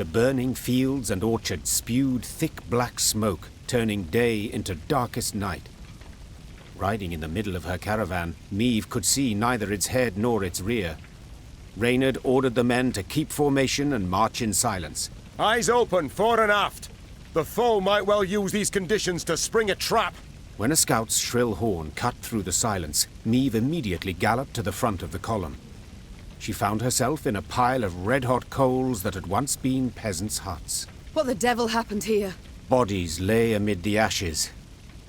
The burning fields and orchards spewed thick black smoke, turning day into darkest night. Riding in the middle of her caravan, Meve could see neither its head nor its rear. Reynard ordered the men to keep formation and march in silence. Eyes open, fore and aft. The foe might well use these conditions to spring a trap. When a scout's shrill horn cut through the silence, Meve immediately galloped to the front of the column. She found herself in a pile of red-hot coals that had once been peasants' huts. What the devil happened here? Bodies lay amid the ashes,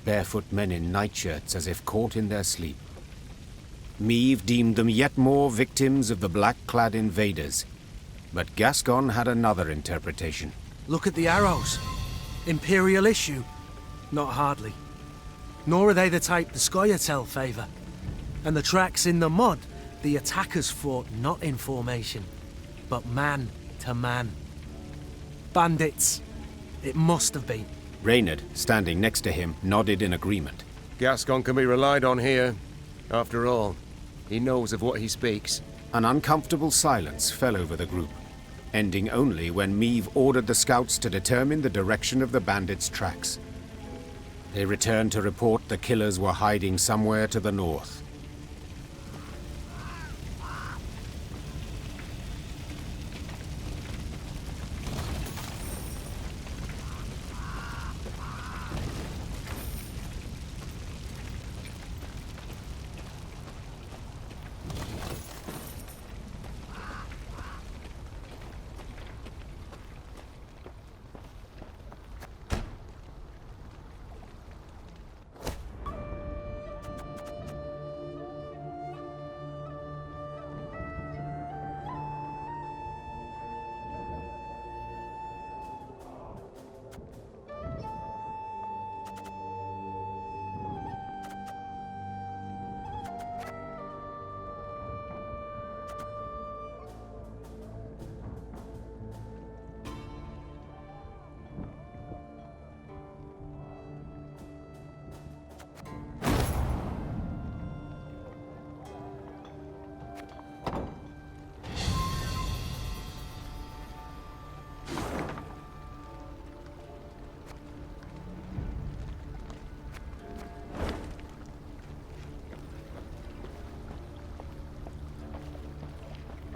barefoot men in nightshirts as if caught in their sleep. Meve deemed them yet more victims of the black-clad invaders. But Gascon had another interpretation. Look at the arrows. Imperial issue? Not hardly. Nor are they the type the Scoia'tael favour. And the tracks in the mud, the attackers fought not in formation, but man to man. Bandits. It must have been. Reynard, standing next to him, nodded in agreement. Gascon can be relied on here. After all, he knows of what he speaks. An uncomfortable silence fell over the group, ending only when Meve ordered the scouts to determine the direction of the bandits' tracks. They returned to report the killers were hiding somewhere to the north.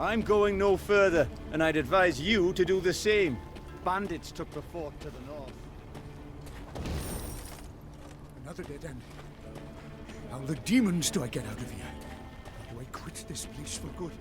I'm going no further, and I'd advise you to do the same. Bandits took the fort to the north. Another dead end. How the demons do I get out of here? Or do I quit this place for good?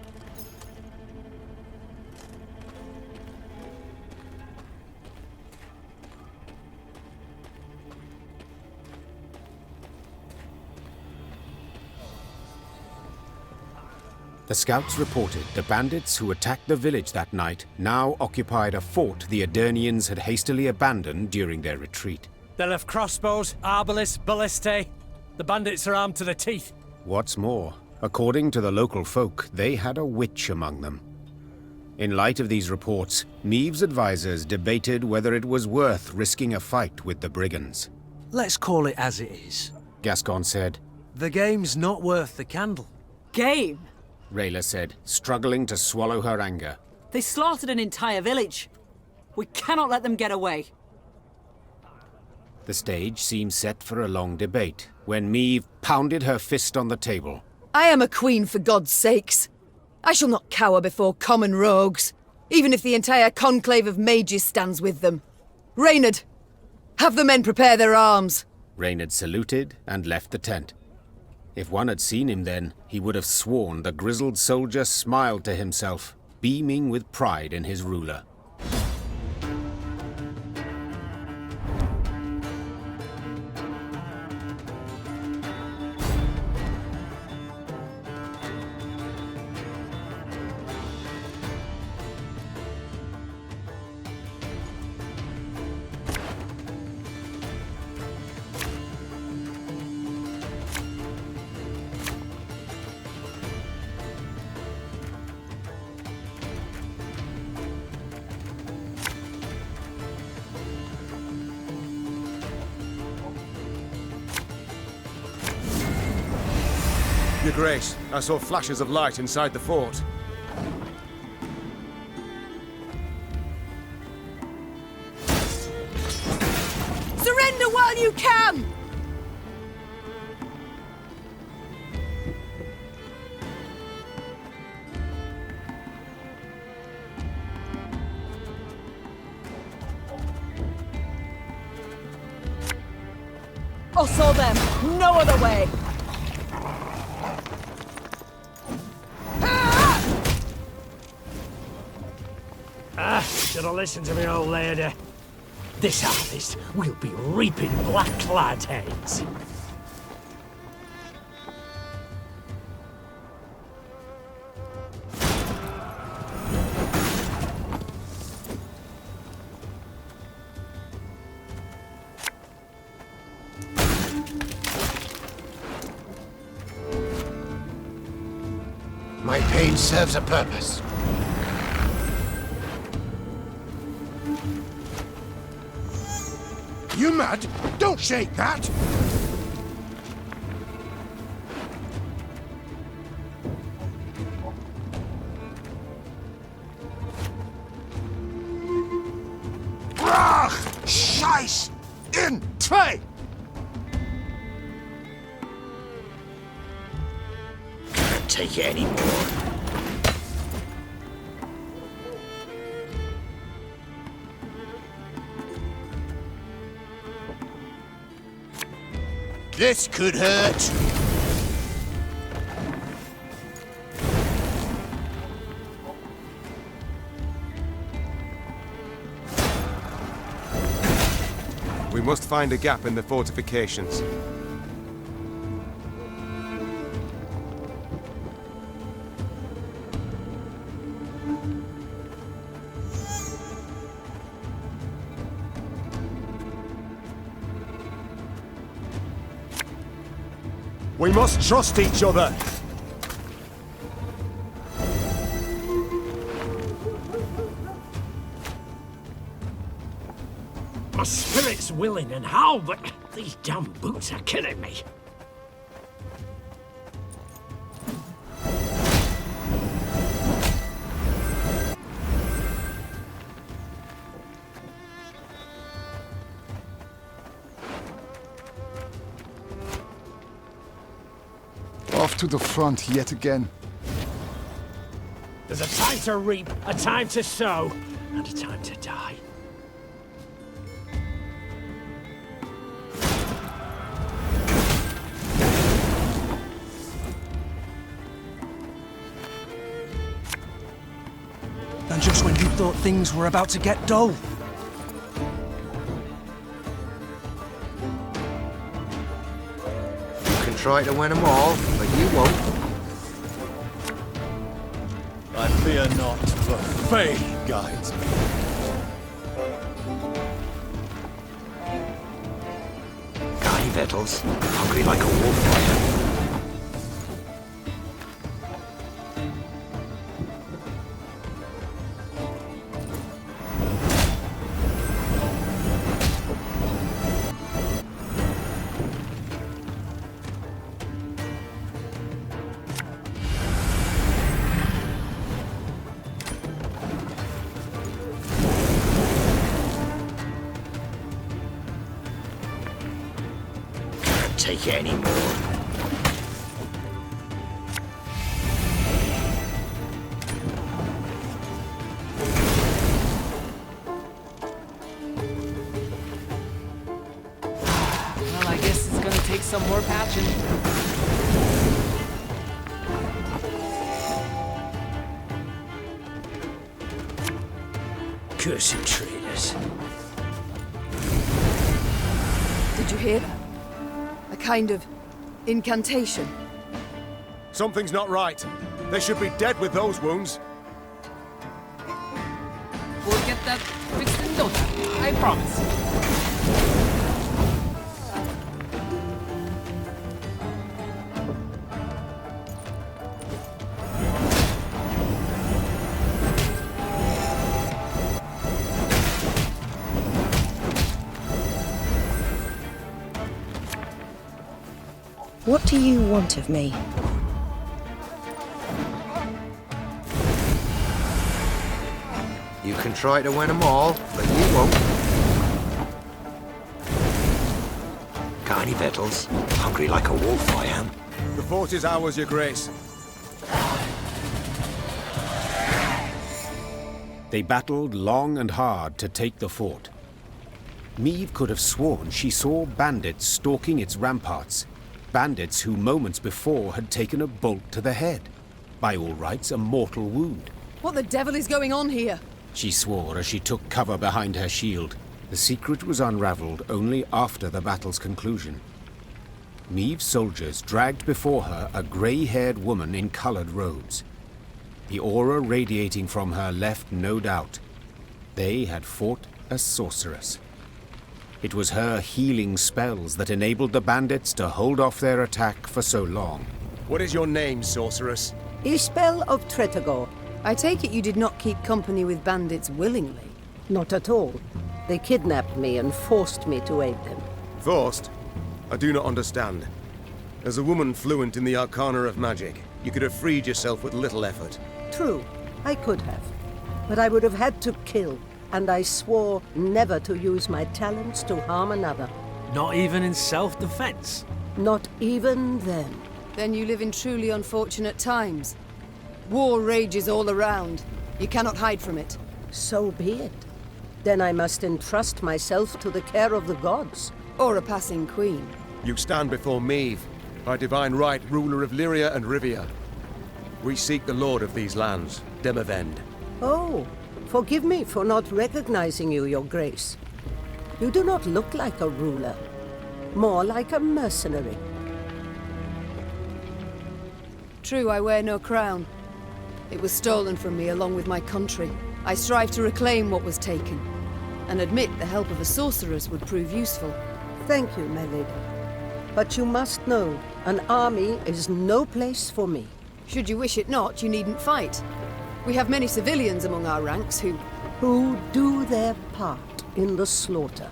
The scouts reported the bandits who attacked the village that night now occupied a fort the Aedirnians had hastily abandoned during their retreat. They'll have crossbows, arbalists, ballistae. The bandits are armed to the teeth. What's more, according to the local folk, they had a witch among them. In light of these reports, Meve's advisors debated whether it was worth risking a fight with the brigands. Let's call it as it is. Gascon said. The game's not worth the candle. Game? Rayla said, struggling to swallow her anger. They slaughtered an entire village. We cannot let them get away. The stage seemed set for a long debate, when Meve pounded her fist on the table. I am a queen, for God's sakes. I shall not cower before common rogues, even if the entire conclave of mages stands with them. Reynard, have the men prepare their arms. Reynard saluted and left the tent. If one had seen him then, he would have sworn the grizzled soldier smiled to himself, beaming with pride in his ruler. Your Grace, I saw flashes of light inside the fort. you can! Us or them, no other way! Should have listened to me old lady. This harvest, we'll be reaping black-clad heads. My pain serves a purpose. You mad? Don't shake that! Brach! Scheiß! In! Zwei! Can't take it anymore. This could hurt. We must find a gap in the fortifications. We must trust each other! My spirit's willing and how, but these damn boots are killing me. Off to the front yet again. There's a time to reap, a time to sow, and a time to die. And just when you thought things were about to get dull. You can try to win them all, but you won't. I fear not, the Fae guides me. Guy Vettles, hungry like a wolf. Take it anymore. Well, I guess it's gonna take some more patching. Cursed traitors. Did you hear that? A kind of incantation. Something's not right. They should be dead with those wounds. We'll get that fixed in no time, I promise. What do you want of me? You can try to win them all, but you won't. Tiny Vettles, hungry like a wolf I am. The fort is ours, Your Grace. They battled long and hard to take the fort. Meve could have sworn she saw bandits stalking its ramparts. Bandits who moments before had taken a bolt to the head. By all rights, a mortal wound. What the devil is going on here? She swore as she took cover behind her shield. The secret was unraveled only after the battle's conclusion. Meve's soldiers dragged before her a grey-haired woman in coloured robes. The aura radiating from her left no doubt. They had fought a sorceress. It was her healing spells that enabled the bandits to hold off their attack for so long. What is your name, sorceress? Ispel of Tretagor. I take it you did not keep company with bandits willingly? Not at all. They kidnapped me and forced me to aid them. Forced? I do not understand. As a woman fluent in the arcana of magic, you could have freed yourself with little effort. True, I could have. But I would have had to kill, and I swore never to use my talents to harm another. Not even in self-defense? Not even then. Then you live in truly unfortunate times. War rages all around. You cannot hide from it. So be it. Then I must entrust myself to the care of the gods. Or a passing queen. You stand before Meve, by divine right ruler of Lyria and Rivia. We seek the lord of these lands, Demavend. Oh, forgive me for not recognizing you, Your Grace. You do not look like a ruler. More like a mercenary. True, I wear no crown. It was stolen from me along with my country. I strive to reclaim what was taken, and admit the help of a sorceress would prove useful. Thank you, my lady. But you must know, an army is no place for me. Should you wish it not, you needn't fight. We have many civilians among our ranks who do their part in the slaughter.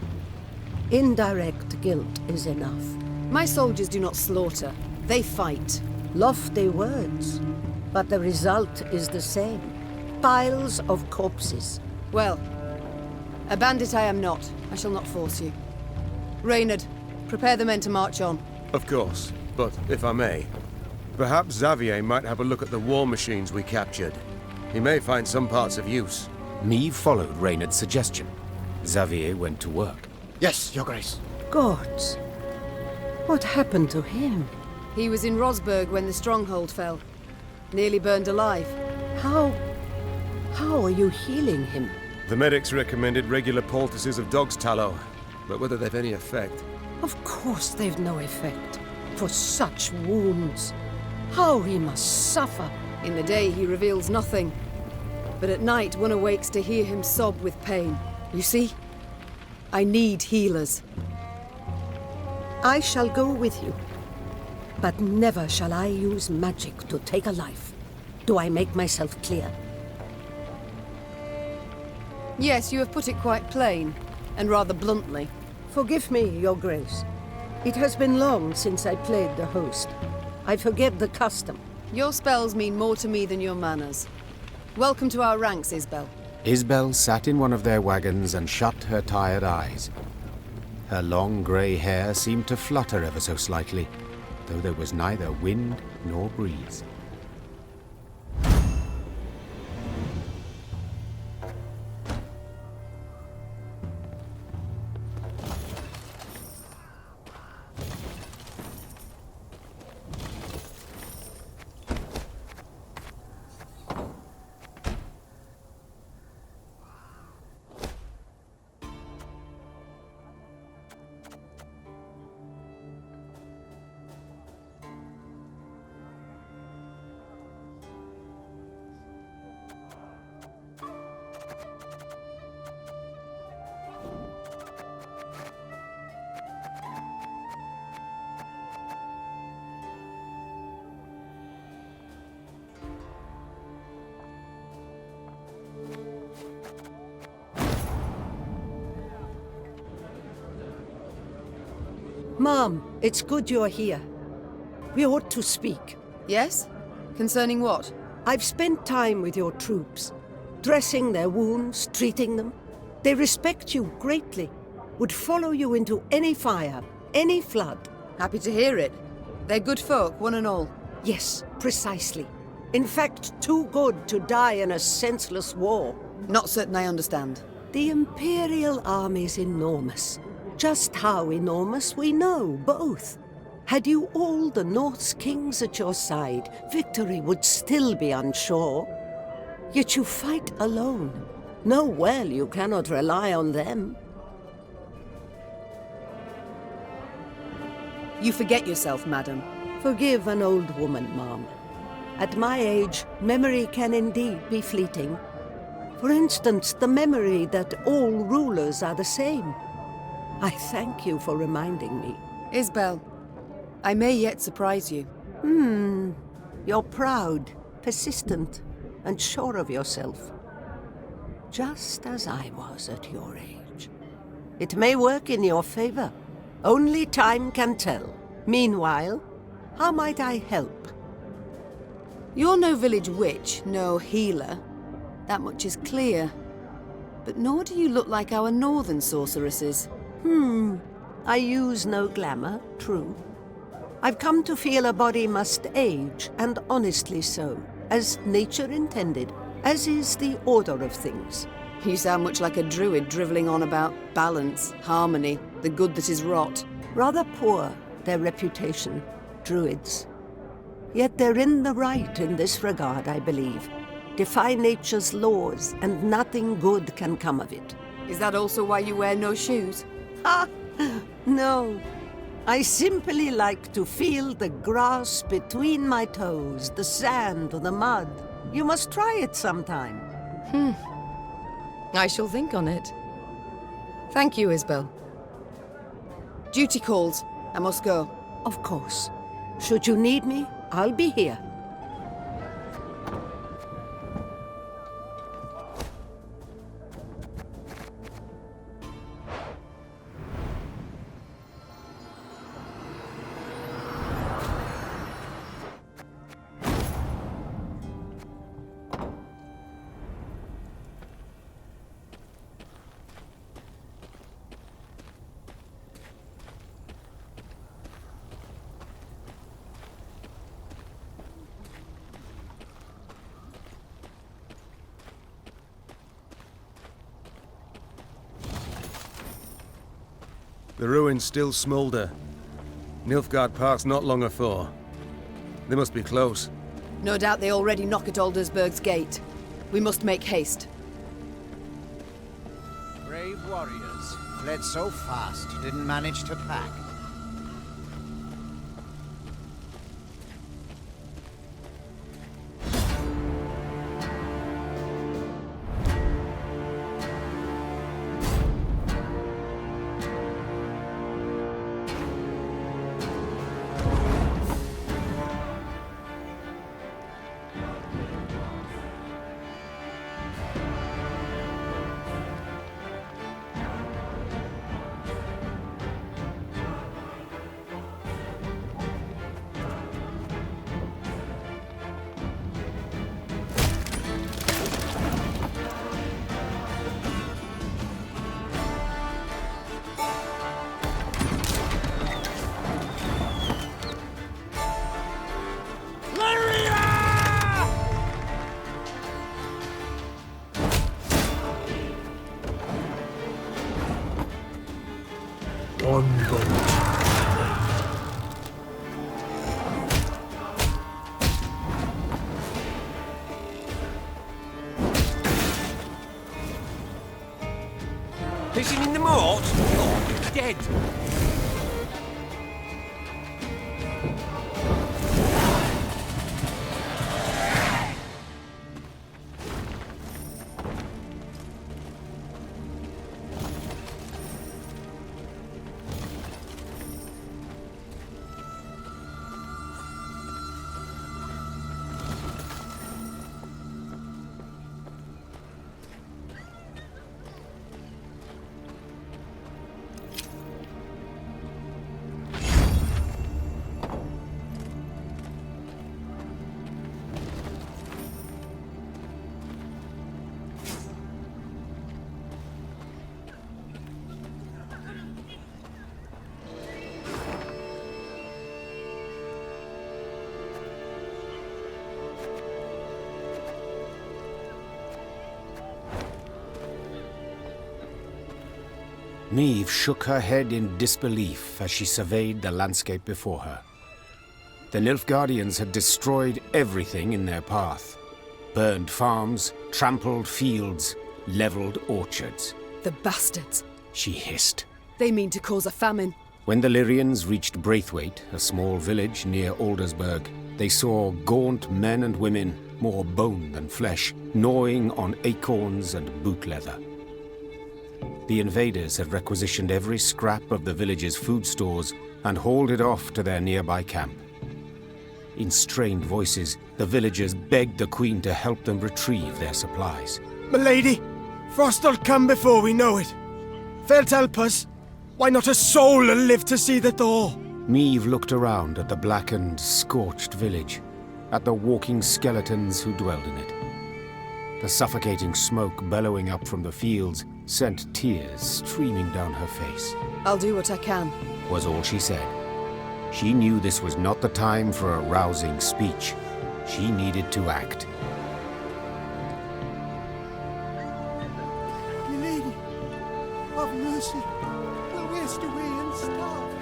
Indirect guilt is enough. My soldiers do not slaughter, they fight. Lofty words, but the result is the same. Piles of corpses. Well, a bandit I am not. I shall not force you. Reynard, prepare the men to march on. Of course, but if I may, perhaps Xavier might have a look at the war machines we captured. He may find some parts of use. Meve followed Reynard's suggestion. Xavier went to work. Yes, Your Grace. Gods. What happened to him? He was in Rosberg when the stronghold fell. Nearly burned alive. How are you healing him? The medics recommended regular poultices of dog's tallow, but whether they've any effect... Of course they've no effect. For such wounds. How he must suffer. In the day he reveals nothing. But at night one awakes to hear him sob with pain. You see? I need healers. I shall go with you. But never shall I use magic to take a life. Do I make myself clear? Yes, you have put it quite plain, and rather bluntly. Forgive me, Your Grace. It has been long since I played the host. I forget the custom. Your spells mean more to me than your manners. Welcome to our ranks, Isbel. Isbel sat in one of their wagons and shut her tired eyes. Her long grey hair seemed to flutter ever so slightly, though there was neither wind nor breeze. Mom, it's good you're here. We ought to speak. Yes? Concerning what? I've spent time with your troops, dressing their wounds, treating them. They respect you greatly, would follow you into any fire, any flood. Happy to hear it. They're good folk, one and all. Yes, precisely. In fact, too good to die in a senseless war. Not certain I understand. The Imperial army's enormous. Just how enormous we know, both. Had you all the North's kings at your side, victory would still be unsure. Yet you fight alone. Know well you cannot rely on them. You forget yourself, madam. Forgive an old woman, Mom. At my age, memory can indeed be fleeting. For instance, the memory that all rulers are the same. I thank you for reminding me. Isbel, I may yet surprise you. You're proud, persistent, and sure of yourself. Just as I was at your age. It may work in your favor. Only time can tell. Meanwhile, how might I help? You're no village witch, no healer. That much is clear. But nor do you look like our northern sorceresses. I use no glamour, true. I've come to feel a body must age, and honestly so, as nature intended, as is the order of things. You sound much like a druid drivelling on about balance, harmony, the good that is rot. Rather poor, their reputation, druids. Yet they're in the right in this regard, I believe. Defy nature's laws, and nothing good can come of it. Is that also why you wear no shoes? Ha! No. I simply like to feel the grass between my toes, the sand, the mud. You must try it sometime. I shall think on it. Thank you, Isbel. Duty calls. I must go. Of course. Should you need me, I'll be here. The ruins still smoulder. Nilfgaard passed not long afore. They must be close. No doubt they already knock at Aldersburg's gate. We must make haste. Brave warriors. Fled so fast, didn't manage to pack. Fishing in the moat? Oh, dead. Meve shook her head in disbelief as she surveyed the landscape before her. The Nilfgaardians had destroyed everything in their path. Burned farms, trampled fields, leveled orchards. The bastards. She hissed. They mean to cause a famine. When the Lyrians reached Braithwaite, a small village near Aldersburg, they saw gaunt men and women, more bone than flesh, gnawing on acorns and boot leather. The invaders had requisitioned every scrap of the village's food stores and hauled it off to their nearby camp. In strained voices, the villagers begged the Queen to help them retrieve their supplies. Milady, frost'll come before we know it. Felt help us. Why not a soul will live to see the thaw? Meve looked around at the blackened, scorched village, at the walking skeletons who dwelled in it. The suffocating smoke bellowing up from the fields sent tears streaming down her face. I'll do what I can, was all she said. She knew this was not the time for a rousing speech. She needed to act. Milady, have mercy. We'll waste away and starve.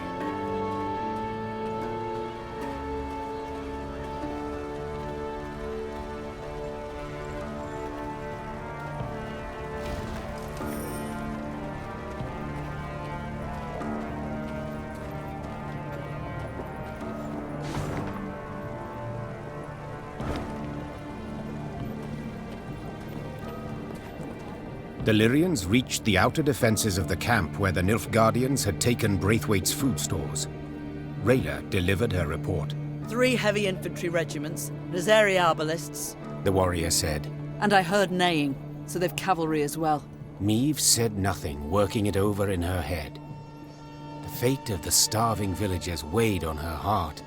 The Lyrians reached the outer defenses of the camp where the Nilfgaardians had taken Braithwaite's food stores. Rayla delivered her report. 3 heavy infantry regiments, Nazari arbalists. The warrior said. And I heard neighing, so they've cavalry as well. Meve said nothing, working it over in her head. The fate of the starving villagers weighed on her heart.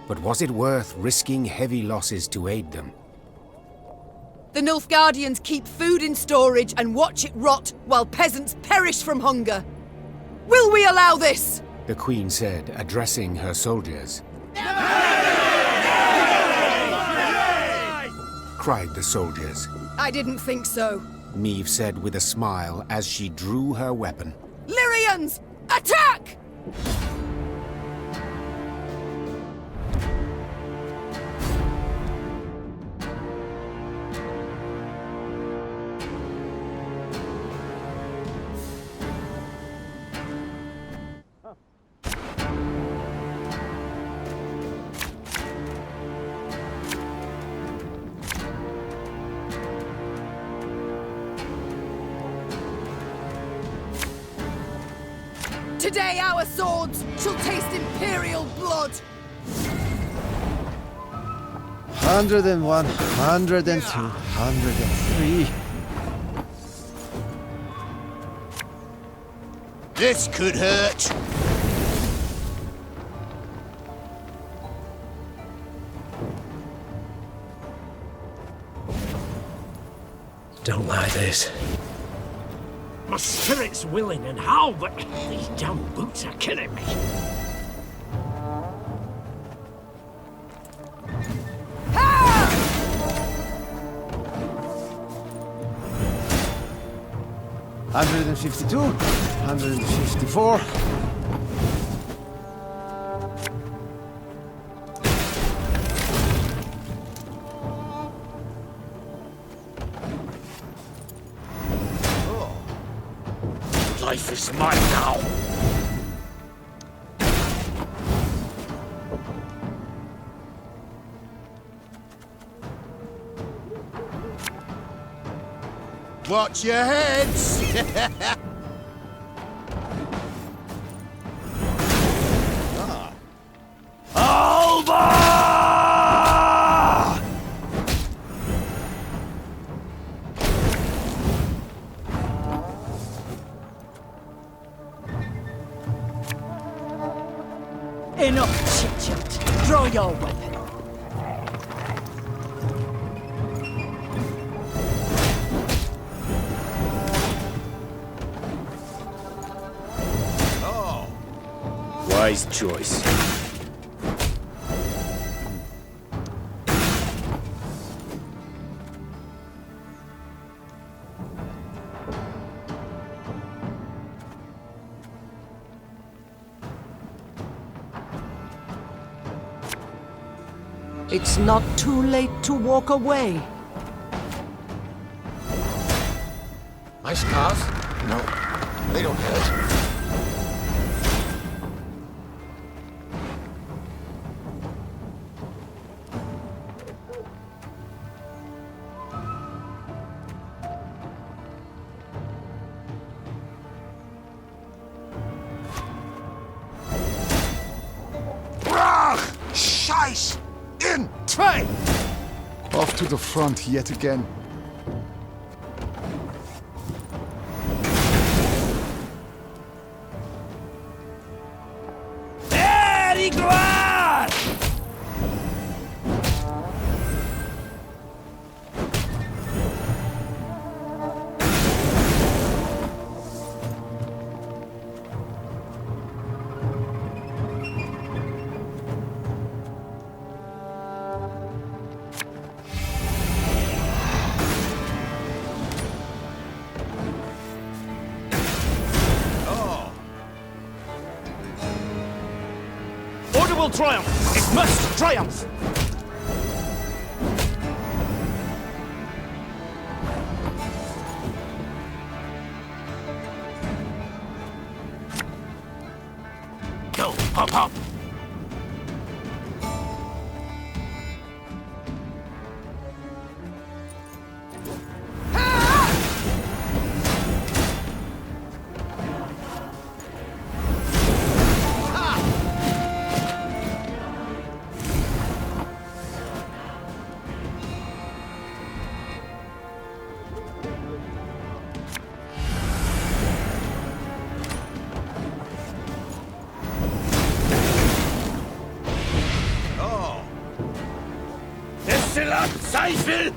But was it worth risking heavy losses to aid them? The Nilfgaardians keep food in storage and watch it rot while peasants perish from hunger. Will we allow this? The Queen said, addressing her soldiers. Cried the soldiers. I didn't think so. Meve said with a smile as she drew her weapon. Lyrians, attack! Today our swords shall taste imperial blood! 101, 102, 103. This could hurt. Don't like this. My spirit's willing and how, but these damn boots are killing me. Ah! 152, 154. Life is mine now. Watch your heads! Enough chit-chat. Draw your weapon. Wise choice. It's not too late to walk away. My scars? No, they don't hurt. Scheiß! In train! Off to the front yet again. Very glad! Triumph! It must triumph! Go, hop, hop! Zweifel!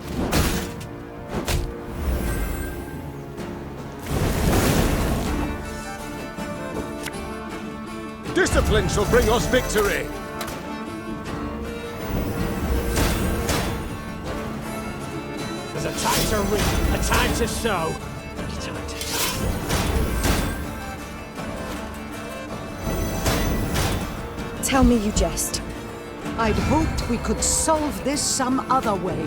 Discipline shall bring us victory! There's a time to reap, a time to sow, and a time to die. Tell me you jest. I'd hoped we could solve this some other way.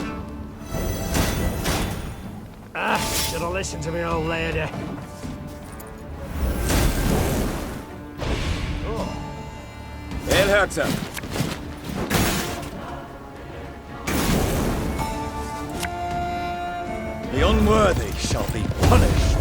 Should have listened to me, old lady. Hail Hertha! The unworthy shall be punished.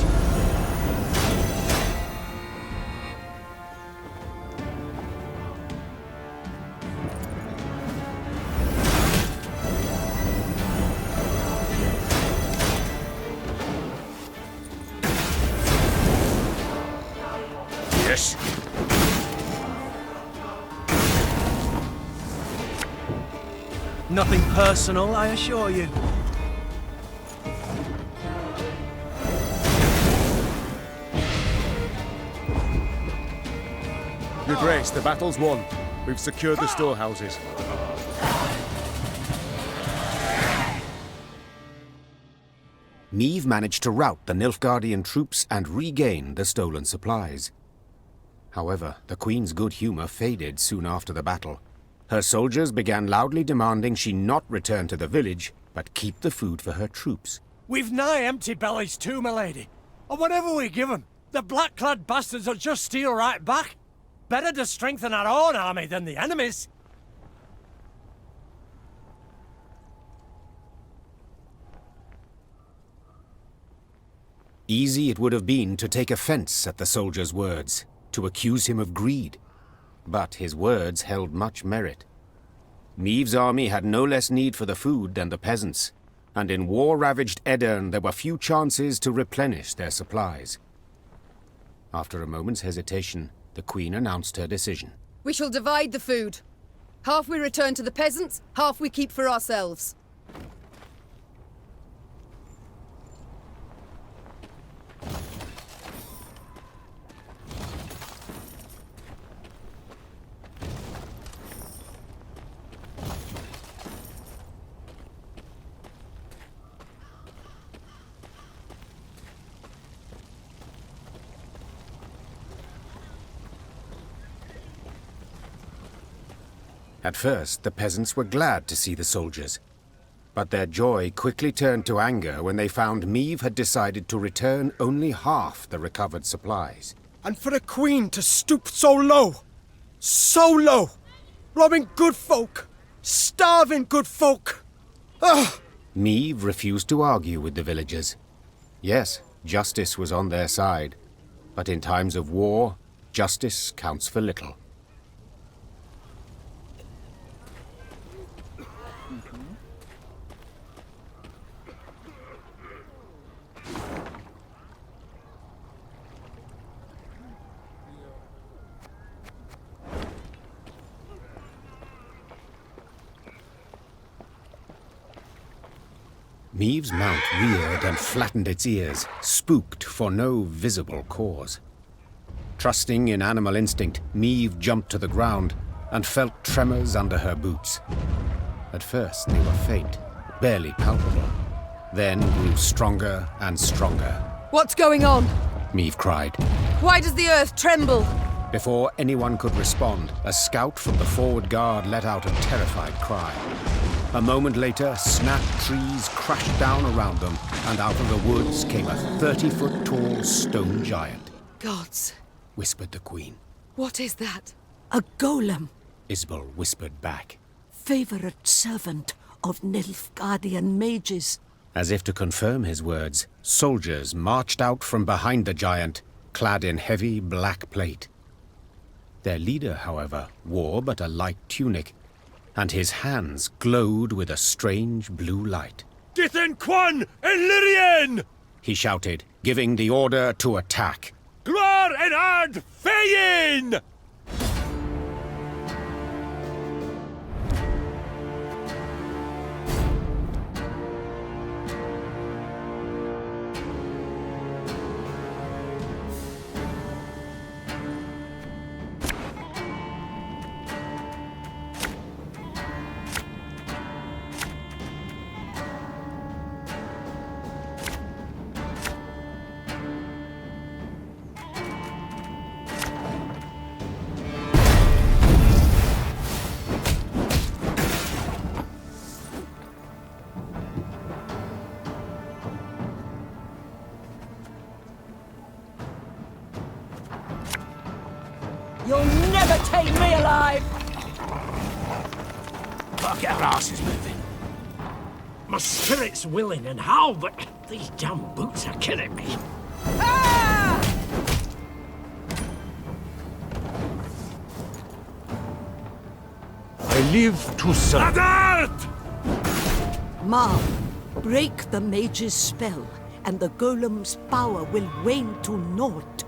Yes. Nothing personal, I assure you. Your Grace, the battle's won. We've secured the storehouses. Meve managed to rout the Nilfgaardian troops and regain the stolen supplies. However, the Queen's good humor faded soon after the battle. Her soldiers began loudly demanding she not return to the village, but keep the food for her troops. We've nigh empty bellies too, my lady. And whatever we give them, the black-clad bastards will just steal right back. Better to strengthen our own army than the enemy's. Easy it would have been to take offense at the soldier's words, to accuse him of greed. But his words held much merit. Meve's army had no less need for the food than the peasants, and in war-ravaged Edirn there were few chances to replenish their supplies. After a moment's hesitation, the Queen announced her decision. We shall divide the food. Half we return to the peasants, half we keep for ourselves. At first, the peasants were glad to see the soldiers. But their joy quickly turned to anger when they found Meve had decided to return only half the recovered supplies. And for a queen to stoop so low! So low! Robbing good folk! Starving good folk! Ugh! Meve refused to argue with the villagers. Yes, justice was on their side. But in times of war, justice counts for little. Meve's mount reared and flattened its ears, spooked for no visible cause. Trusting in animal instinct, Meve jumped to the ground and felt tremors under her boots. At first they were faint, barely palpable, then grew stronger and stronger. What's going on? Meve cried. Why does the earth tremble? Before anyone could respond, a scout from the forward guard let out a terrified cry. A moment later, snapped trees crashed down around them, and out of the woods came a 30-foot-tall stone giant. Gods, whispered the queen. What is that? A golem. Isbel whispered back. Favorite servant of Nilfgaardian mages. As if to confirm his words, soldiers marched out from behind the giant, clad in heavy black plate. Their leader, however, wore but a light tunic, and his hands glowed with a strange blue light. Dithen Quan and Lyrian! He shouted, giving the order to attack. Glor and Ard Feyin! You'll never take me alive! Gotta get our asses moving. My spirit's willing and how, but these damn boots are killing me. Ah! I live to serve. Ma, break the mage's spell, and the golem's power will wane to naught.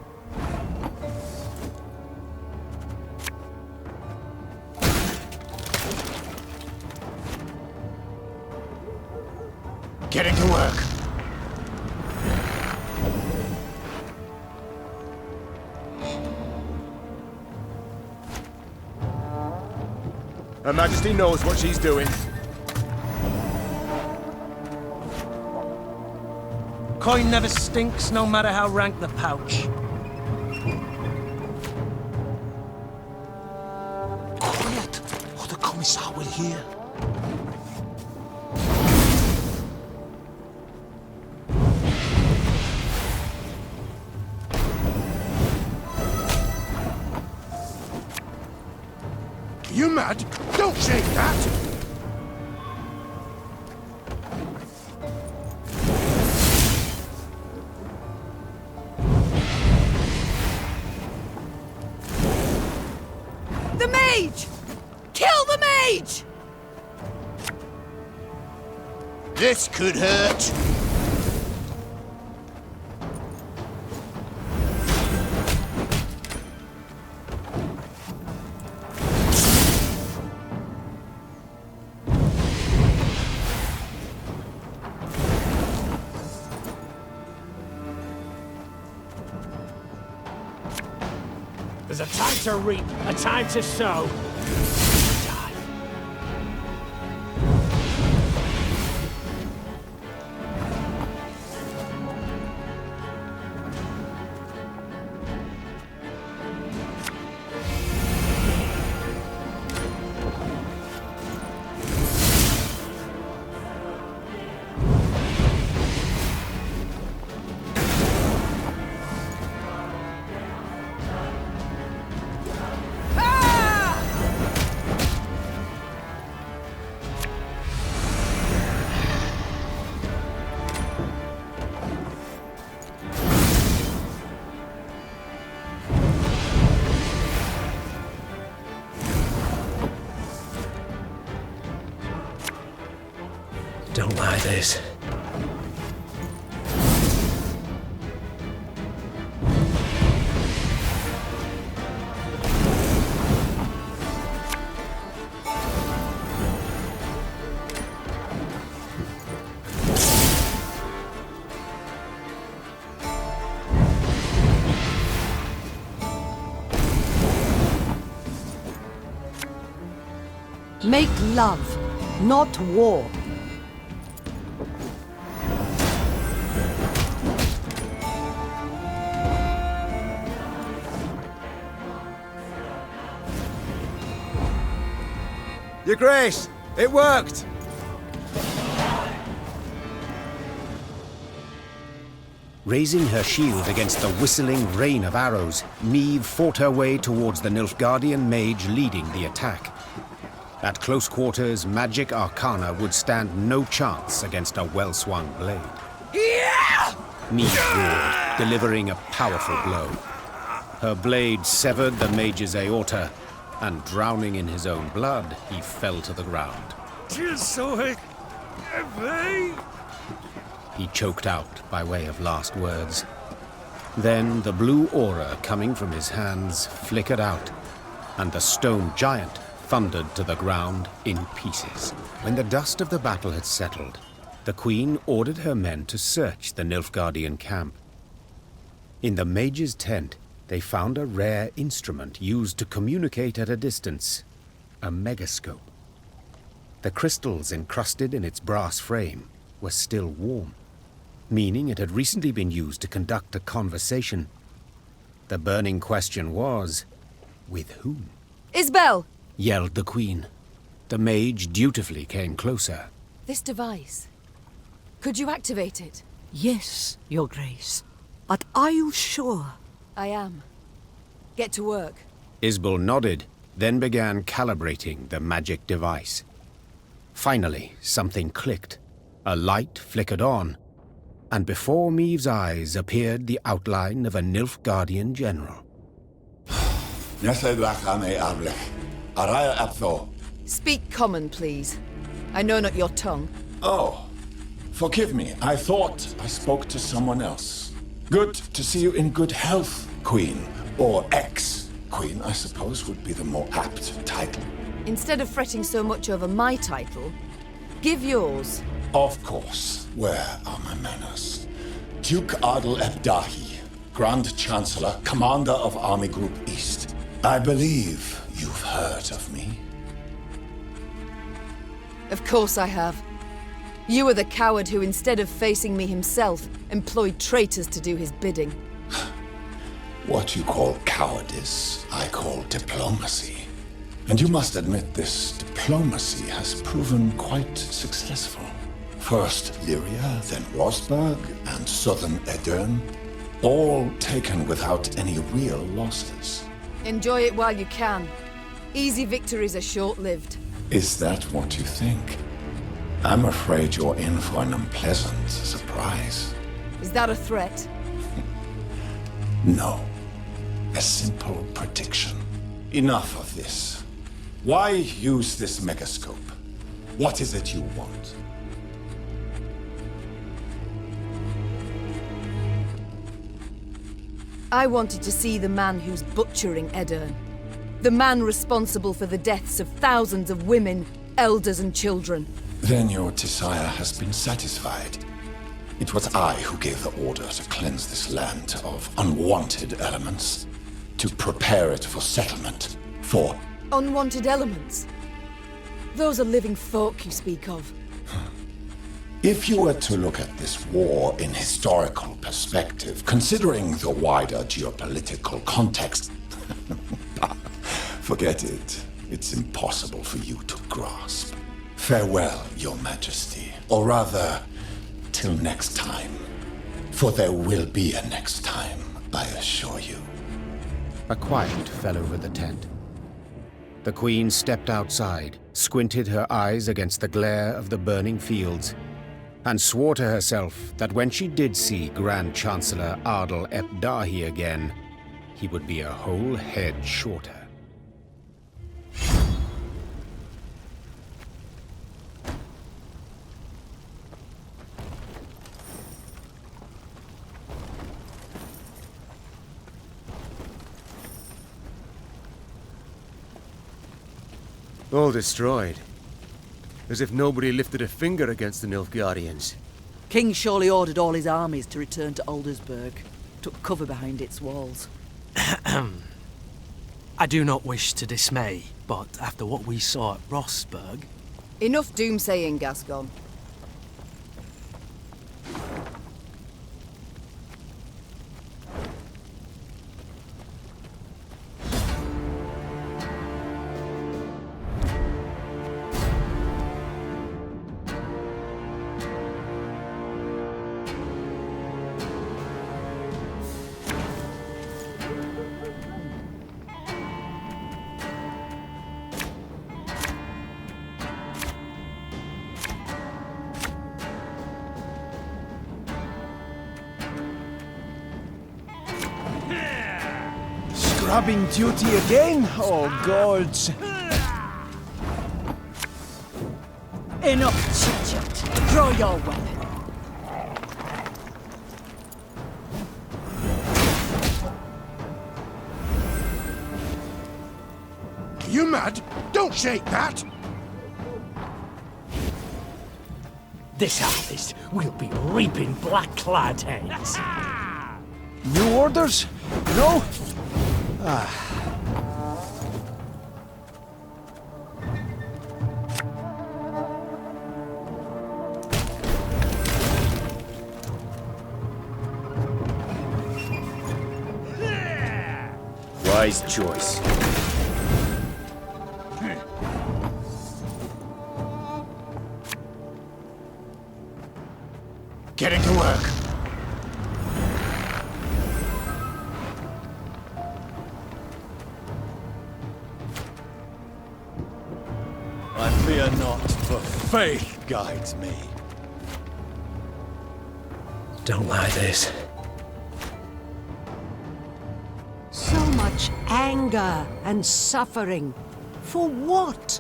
Getting to work. Her Majesty knows what she's doing. Coin never stinks, no matter how rank the pouch. Quiet, or the Commissar will hear. You mad? Don't shake that! The mage! Kill the mage! This could hurt. There's a time to reap, a time to sow. Don't like this. Make love, not war. Your Grace, it worked! Raising her shield against the whistling rain of arrows, Meve fought her way towards the Nilfgaardian mage leading the attack. At close quarters, magic arcana would stand no chance against a well-swung blade. Meve roared, delivering a powerful blow. Her blade severed the mage's aorta, and drowning in his own blood, he fell to the ground. He choked out by way of last words. Then the blue aura coming from his hands flickered out, and the stone giant thundered to the ground in pieces. When the dust of the battle had settled, the Queen ordered her men to search the Nilfgaardian camp. In the mage's tent, they found a rare instrument used to communicate at a distance, a megascope. The crystals encrusted in its brass frame were still warm, meaning it had recently been used to conduct a conversation. The burning question was, with whom? Isbel! Yelled the Queen. The mage dutifully came closer. This device. Could you activate it? Yes, Your Grace. But are you sure? I am. Get to work. Isbel nodded, then began calibrating the magic device. Finally, something clicked. A light flickered on, and before Meve's eyes appeared the outline of a Nilfgaardian general. Speak common, please. I know not your tongue. Oh, forgive me. I thought I spoke to someone else. Good to see you in good health, Queen. Or ex-Queen, I suppose, would be the more apt title. Instead of fretting so much over my title, give yours. Of course. Where are my manners? Duke Adel Ebdahi, Grand Chancellor, Commander of Army Group East. I believe you've heard of me. Of course I have. You are the coward who, instead of facing me himself, employed traitors to do his bidding. What you call cowardice, I call diplomacy. And you must admit this diplomacy has proven quite successful. First Lyria, then Rosberg, and southern Edern, all taken without any real losses. Enjoy it while you can. Easy victories are short-lived. Is that what you think? I'm afraid you're in for an unpleasant surprise. Is that a threat? No. A simple prediction. Enough of this. Why use this megascope? What is it you want? I wanted to see the man who's butchering Edern. The man responsible for the deaths of thousands of women, elders and children. Then your desire has been satisfied. It was I who gave the order to cleanse this land of unwanted elements, to prepare it for settlement, for... Unwanted elements? Those are living folk you speak of. If you were to look at this war in historical perspective, considering the wider geopolitical context, forget it. It's impossible for you to grasp. Farewell, Your Majesty. Or rather, till next time. For there will be a next time, I assure you. A quiet fell over the tent. The Queen stepped outside, squinted her eyes against the glare of the burning fields, and swore to herself that when she did see Grand Chancellor Adel Ebdahi again, he would be a whole head shorter. All destroyed. As if nobody lifted a finger against the Nilfgaardians. King surely ordered all his armies to return to Aldersburg. Took cover behind its walls. I do not wish to dismay, but after what we saw at Rossburg... Enough doomsaying, Gascon. Scrubbing duty again? Oh, gods. Enough chit-chat. Draw your weapon. Are you mad? Don't shake that! This harvest will be reaping black-clad heads. New orders? No? Wise choice. Getting to work. I fear not, for faith guides me. Don't like this. So much anger and suffering. For what?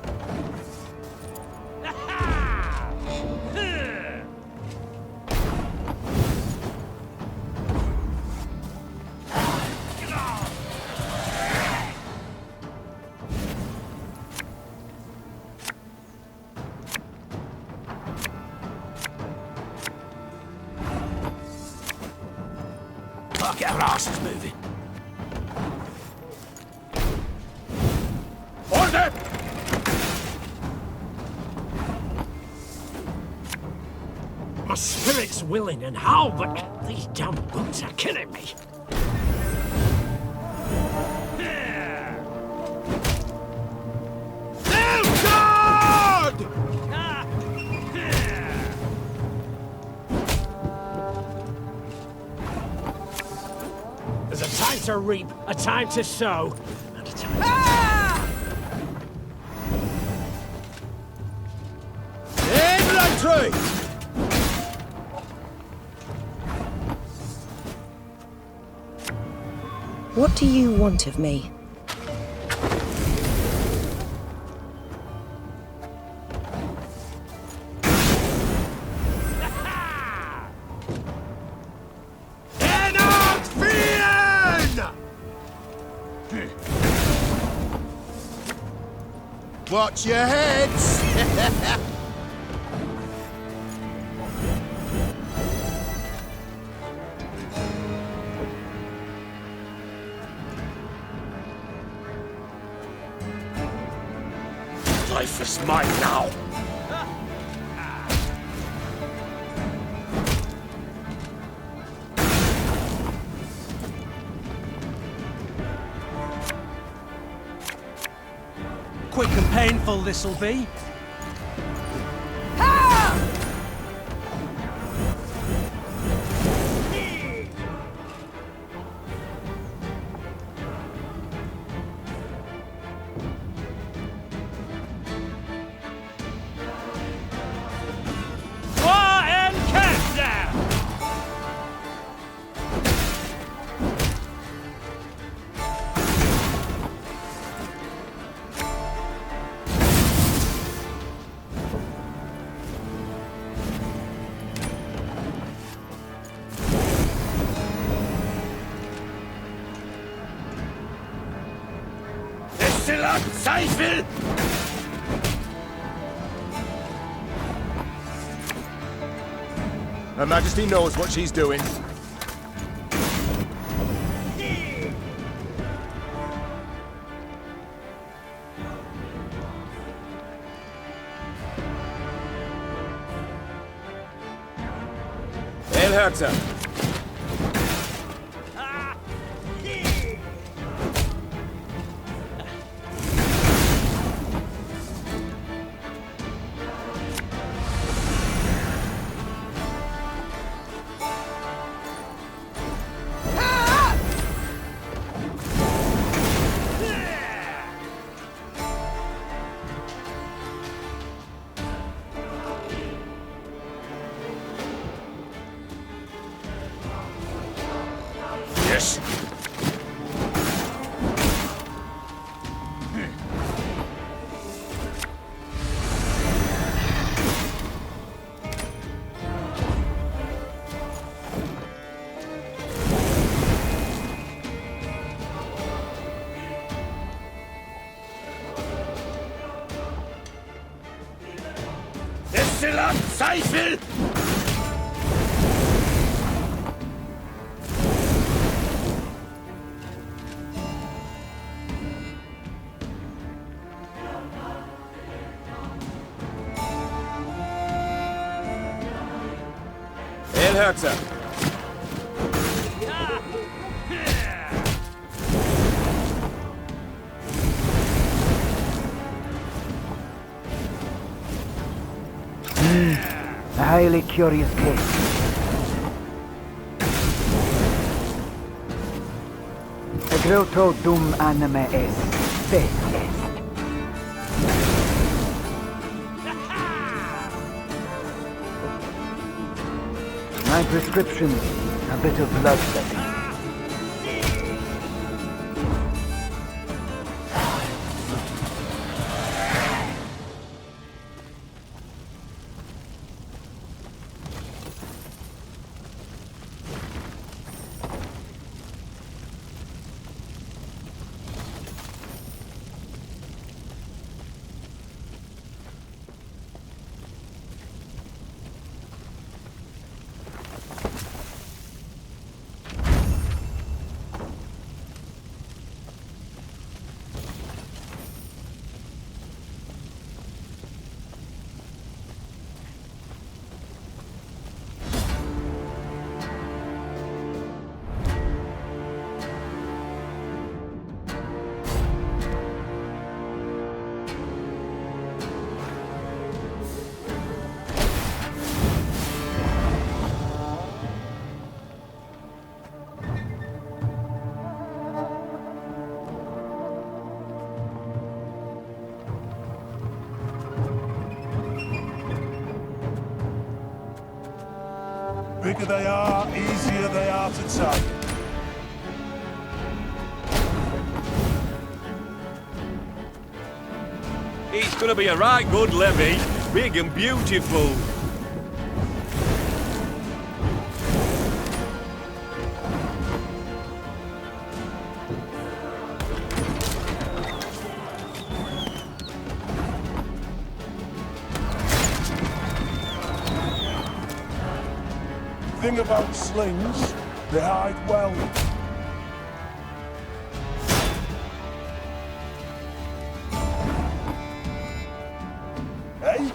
Get our asses moving. Order! My spirit's willing and how, but these damn boots are killing me. There's a time to reap, a time to sow, and a time to... Infantry! What do you want of me? Watch your heads! Life is mine now. Quick and painful this'll be. Still out, Seifel! Her Majesty knows what she's doing. Hail, Herzer! Yes. Destillat Zweifel! Hail, Herzer! A highly curious case. Egreto dum anime est, fate est. My prescription, a bit of bloodletting. Bigger they are, easier they are to take. It's gonna be a right good levy, big and beautiful. Thing about slings, they hide well. Hey?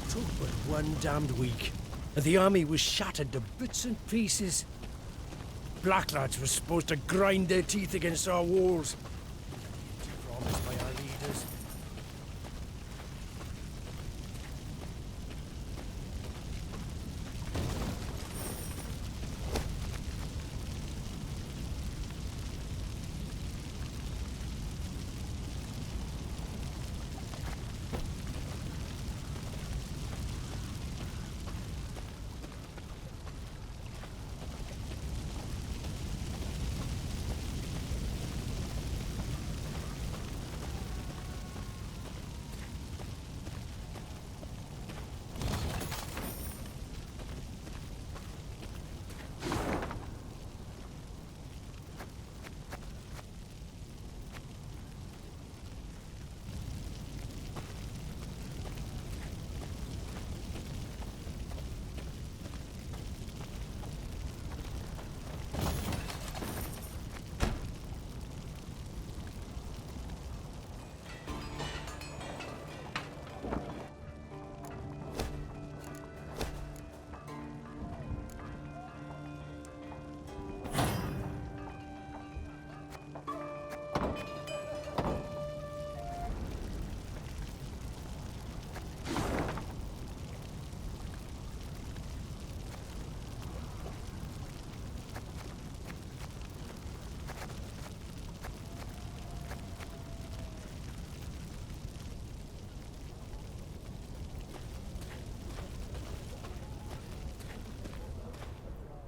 Took but one damned week, and the army was shattered to bits and pieces. Black lads were supposed to grind their teeth against our walls. Promised by our leaders.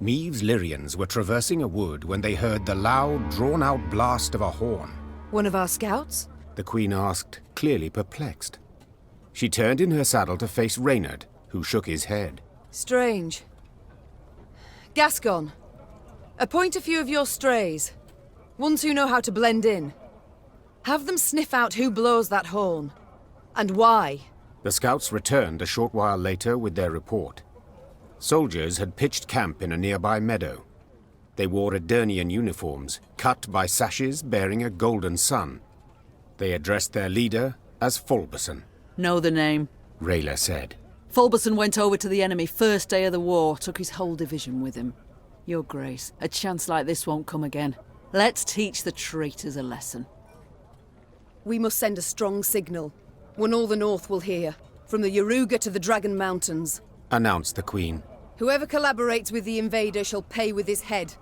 Meve's Lyrians were traversing a wood when they heard the loud, drawn-out blast of a horn. One of our scouts? The Queen asked, clearly perplexed. She turned in her saddle to face Reynard, who shook his head. Strange. Gascon, appoint a few of your strays. Ones who know how to blend in. Have them sniff out who blows that horn. And why. The scouts returned a short while later with their report. Soldiers had pitched camp in a nearby meadow. They wore Edirnian uniforms, cut by sashes bearing a golden sun. They addressed their leader as Fulberson. Know the name? Rayla said. Fulberson went over to the enemy first day of the war, took his whole division with him. Your Grace, a chance like this won't come again. Let's teach the traitors a lesson. We must send a strong signal. One all the North will hear. From the Yaruga to the Dragon Mountains. Announced the Queen. Whoever collaborates with the invader shall pay with his head.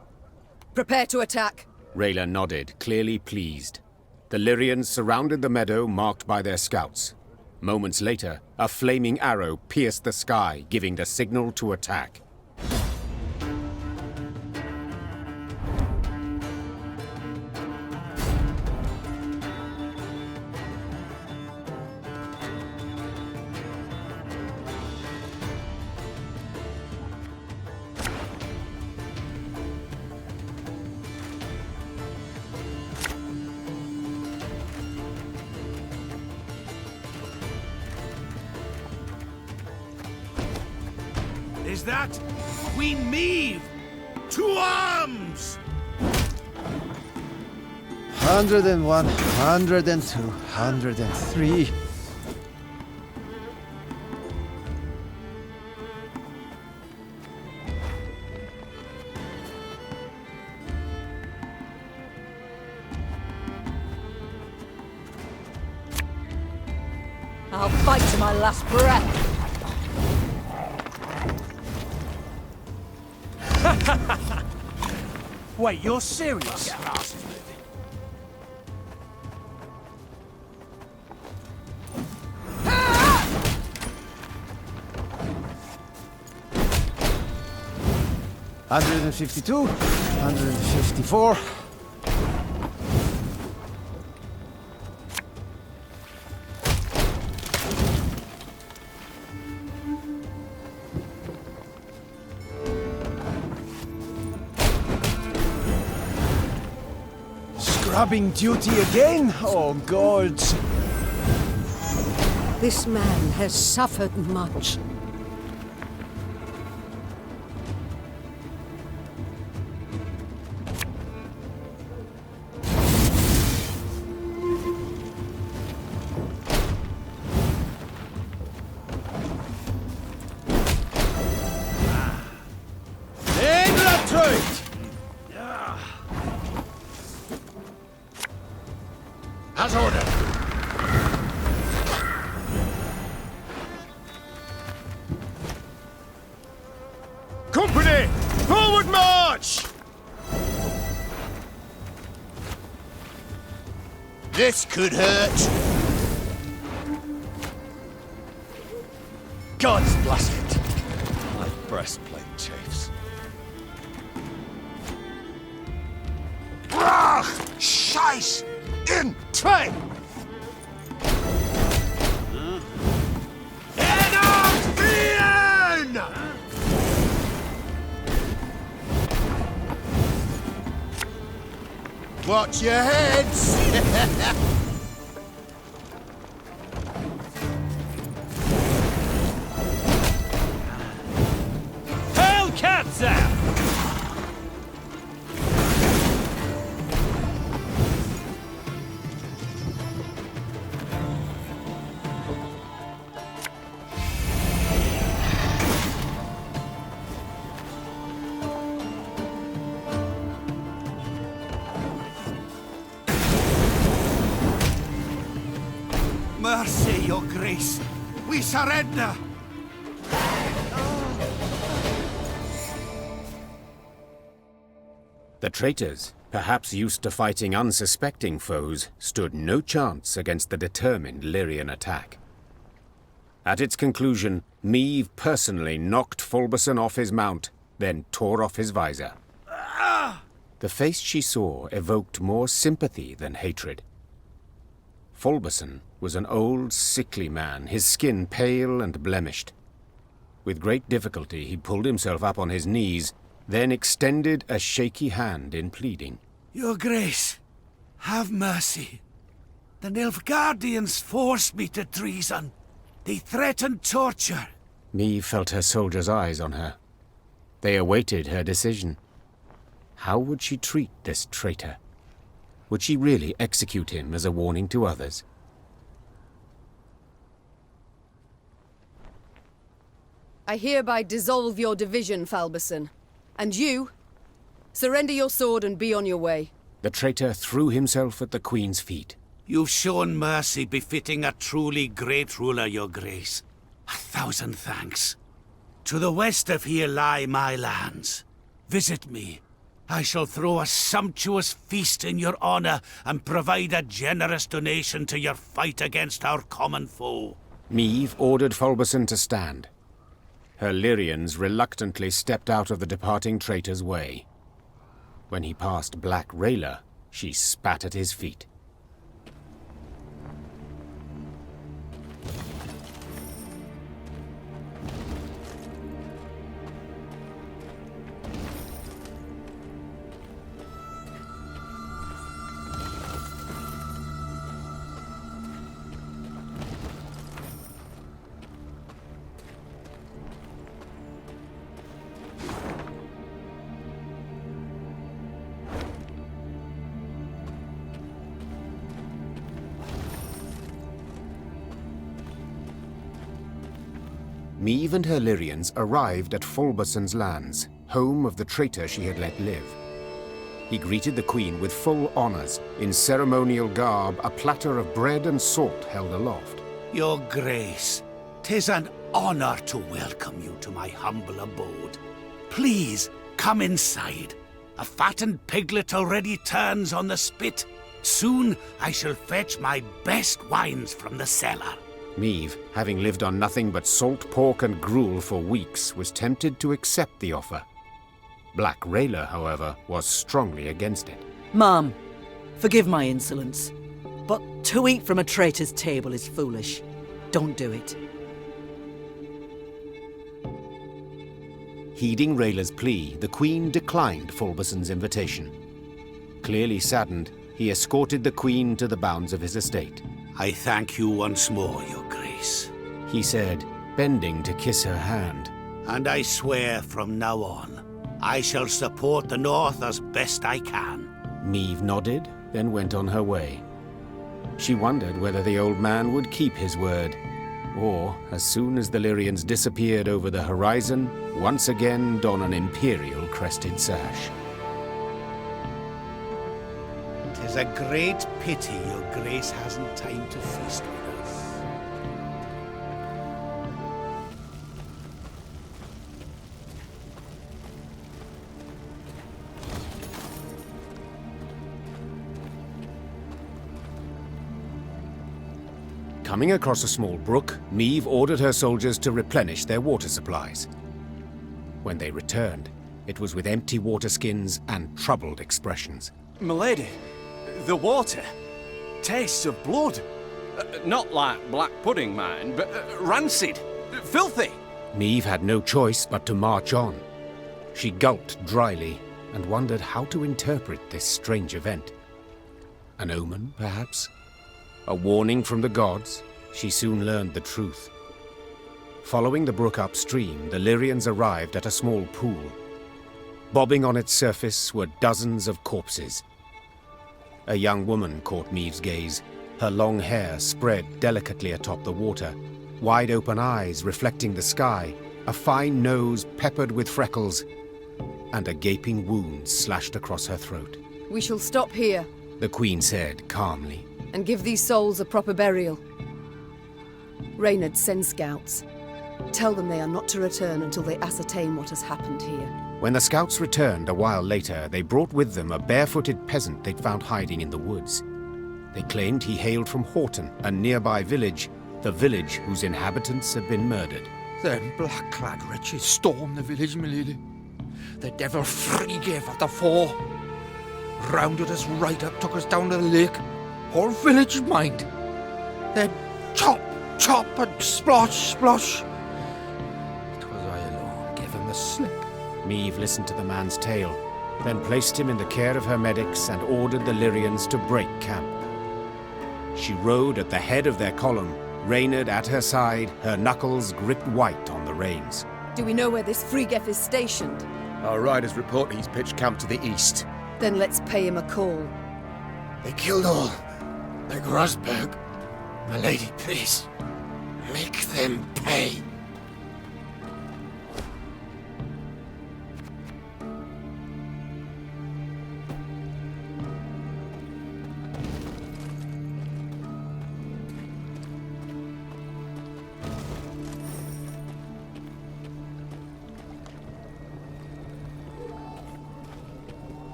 Prepare to attack. Rayla nodded, clearly pleased. The Lyrians surrounded the meadow marked by their scouts. Moments later, a flaming arrow pierced the sky, giving the signal to attack. Is that Queen Meve? To arms! 101, 102, 103. I'll fight to my last breath. Wait, you're serious? Ah! 152, 154. Scrubbing duty again? Oh, gods. This man has suffered much. As ordered. Company! Forward march! This could hurt. God's blast it. My breastplate chafes. Brach! Scheiß! In train! Watch your heads! Hellkatzer! Mercy, your grace. We surrender. The traitors, perhaps used to fighting unsuspecting foes, stood no chance against the determined Lyrian attack. At its conclusion, Meve personally knocked Fulberson off his mount, then tore off his visor. The face she saw evoked more sympathy than hatred. Fulberson was an old, sickly man, his skin pale and blemished. With great difficulty he pulled himself up on his knees, then extended a shaky hand in pleading. Your Grace, have mercy. The Nilfgaardians forced me to treason. They threatened torture. Meve felt her soldiers' eyes on her. They awaited her decision. How would she treat this traitor? Would she really execute him as a warning to others? I hereby dissolve your division, Falberson. And you, surrender your sword and be on your way. The traitor threw himself at the Queen's feet. You've shown mercy befitting a truly great ruler, Your Grace. 1,000 thanks. To the west of here lie my lands. Visit me. I shall throw a sumptuous feast in your honor and provide a generous donation to your fight against our common foe. Meve ordered Fulberson to stand. Her Lyrians reluctantly stepped out of the departing traitor's way. When he passed Black Rayla, she spat at his feet. Meve and her Lyrians arrived at Fulberson's lands, home of the traitor she had let live. He greeted the Queen with full honors. In ceremonial garb, a platter of bread and salt held aloft. Your Grace, 'tis an honor to welcome you to my humble abode. Please, come inside. A fattened piglet already turns on the spit. Soon I shall fetch my best wines from the cellar. Meve, having lived on nothing but salt pork and gruel for weeks, was tempted to accept the offer. Black Rayla, however, was strongly against it. Ma'am, forgive my insolence, but to eat from a traitor's table is foolish. Don't do it. Heeding Rayla's plea, the Queen declined Fulberson's invitation. Clearly saddened, he escorted the Queen to the bounds of his estate. I thank you once more, Your Grace, he said, bending to kiss her hand. And I swear from now on, I shall support the North as best I can. Meve nodded, then went on her way. She wondered whether the old man would keep his word, or, as soon as the Lyrians disappeared over the horizon, once again don an imperial crested sash. 'Tis a great pity Your Grace hasn't time to feast with us. Coming across a small brook, Meve ordered her soldiers to replenish their water supplies. When they returned, it was with empty water skins and troubled expressions. Milady, the water tastes of blood. Not like black pudding, mind, but rancid, filthy. Meve had no choice but to march on. She gulped dryly and wondered how to interpret this strange event. An omen, perhaps? A warning from the gods? She soon learned the truth. Following the brook upstream, the Lyrians arrived at a small pool. Bobbing on its surface were dozens of corpses. A young woman caught Meve's gaze, her long hair spread delicately atop the water, wide-open eyes reflecting the sky, a fine nose peppered with freckles, and a gaping wound slashed across her throat. We shall stop here, the Queen said calmly, and give these souls a proper burial. Reynard, send scouts. Tell them they are not to return until they ascertain what has happened here. When the scouts returned a while later, they brought with them a barefooted peasant they'd found hiding in the woods. They claimed he hailed from Horton, a nearby village, the village whose inhabitants had been murdered. Them black-clad wretches stormed the village, milady. The devil Friggev of the four. Rounded us right up, took us down to the lake. Whole village mined. Then chop, chop, and splosh, splosh. It was I alone gave him the slip. Meve listened to the man's tale, then placed him in the care of her medics and ordered the Lyrians to break camp. She rode at the head of their column, Reynard at her side, her knuckles gripped white on the reins. Do we know where this Friggev is stationed? Our riders report he's pitched camp to the east. Then let's pay him a call. They killed all. The Grosberg. My lady, please. Make them pay.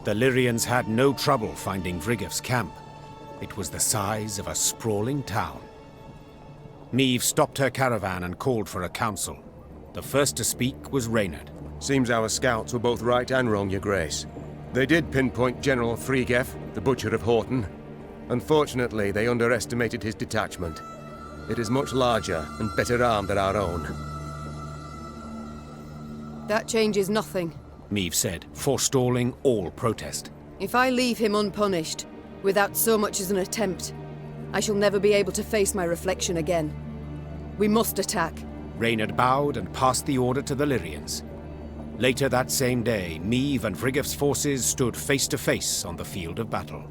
The Lyrians had no trouble finding Vriggev's camp. It was the size of a sprawling town. Meve stopped her caravan and called for a council. The first to speak was Reynard. Seems our scouts were both right and wrong, Your Grace. They did pinpoint General Friggev, the Butcher of Horton. Unfortunately, they underestimated his detachment. It is much larger and better armed than our own. That changes nothing, Meve said, forestalling all protest. If I leave him unpunished, without so much as an attempt, I shall never be able to face my reflection again. We must attack. Reynard bowed and passed the order to the Lyrians. Later that same day, Meve and Friggev's forces stood face to face on the field of battle.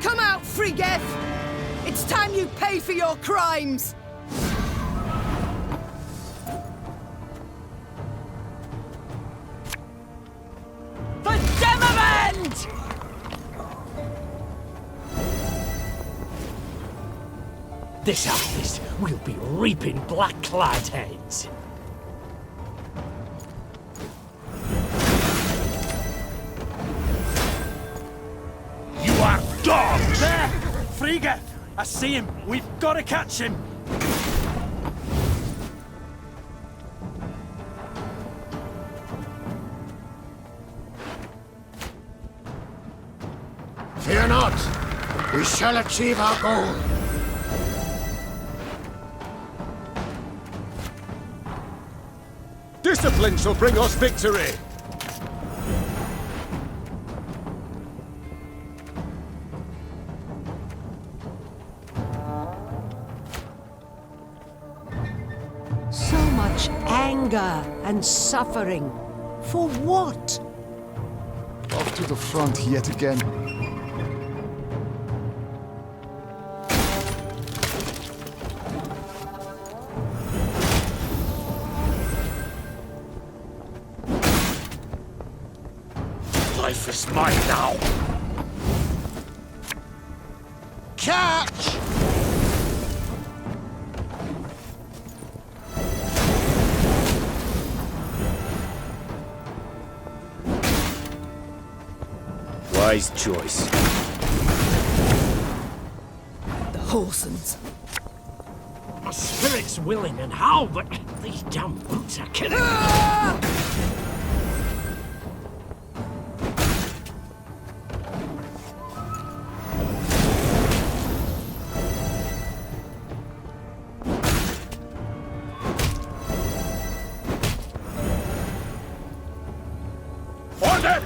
Come out, Friggev! It's time you pay for your crimes! The Demavend! This harvest will be reaping black-clad heads. You are dogs! There! Friggev! I see him! We've got to catch him! Fear not! We shall achieve our goal! Discipline shall bring us victory! So much anger and suffering. For what? Off to the front yet again. Life is mine now! Catch! Wise choice. The Horsens. My spirit's willing and how, but these damn boots are killing me. Order!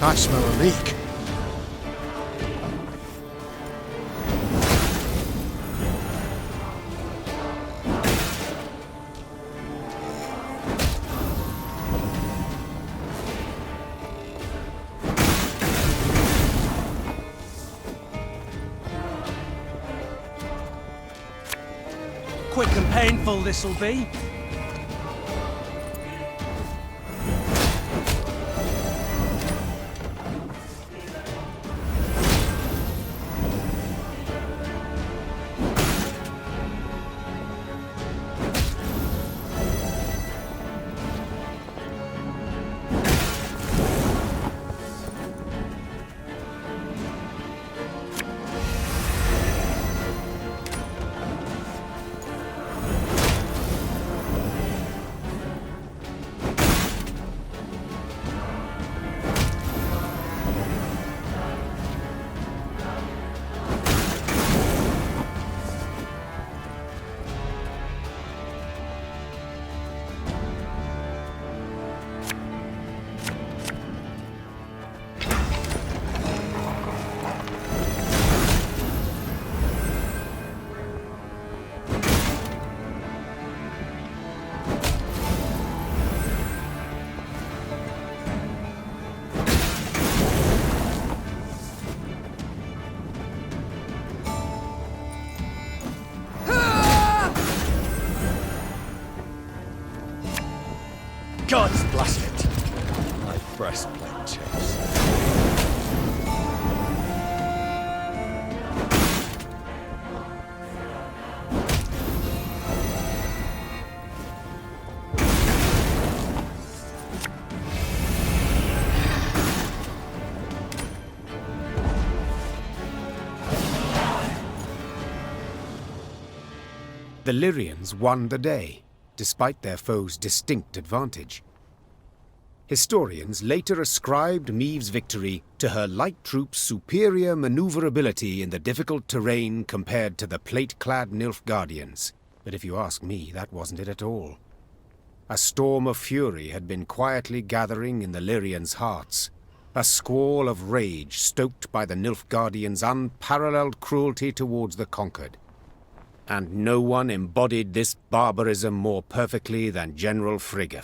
I smell a leak. Quick and painful this'll be. God's blast it! My breastplate chafes. The Lyrians won the day, despite their foes' distinct advantage. Historians later ascribed Meve's victory to her light troops' superior maneuverability in the difficult terrain compared to the plate-clad Nilfgaardians. But if you ask me, that wasn't it at all. A storm of fury had been quietly gathering in the Lyrians' hearts, a squall of rage stoked by the Nilfgaardians' unparalleled cruelty towards the conquered. And no one embodied this barbarism more perfectly than General Frigga.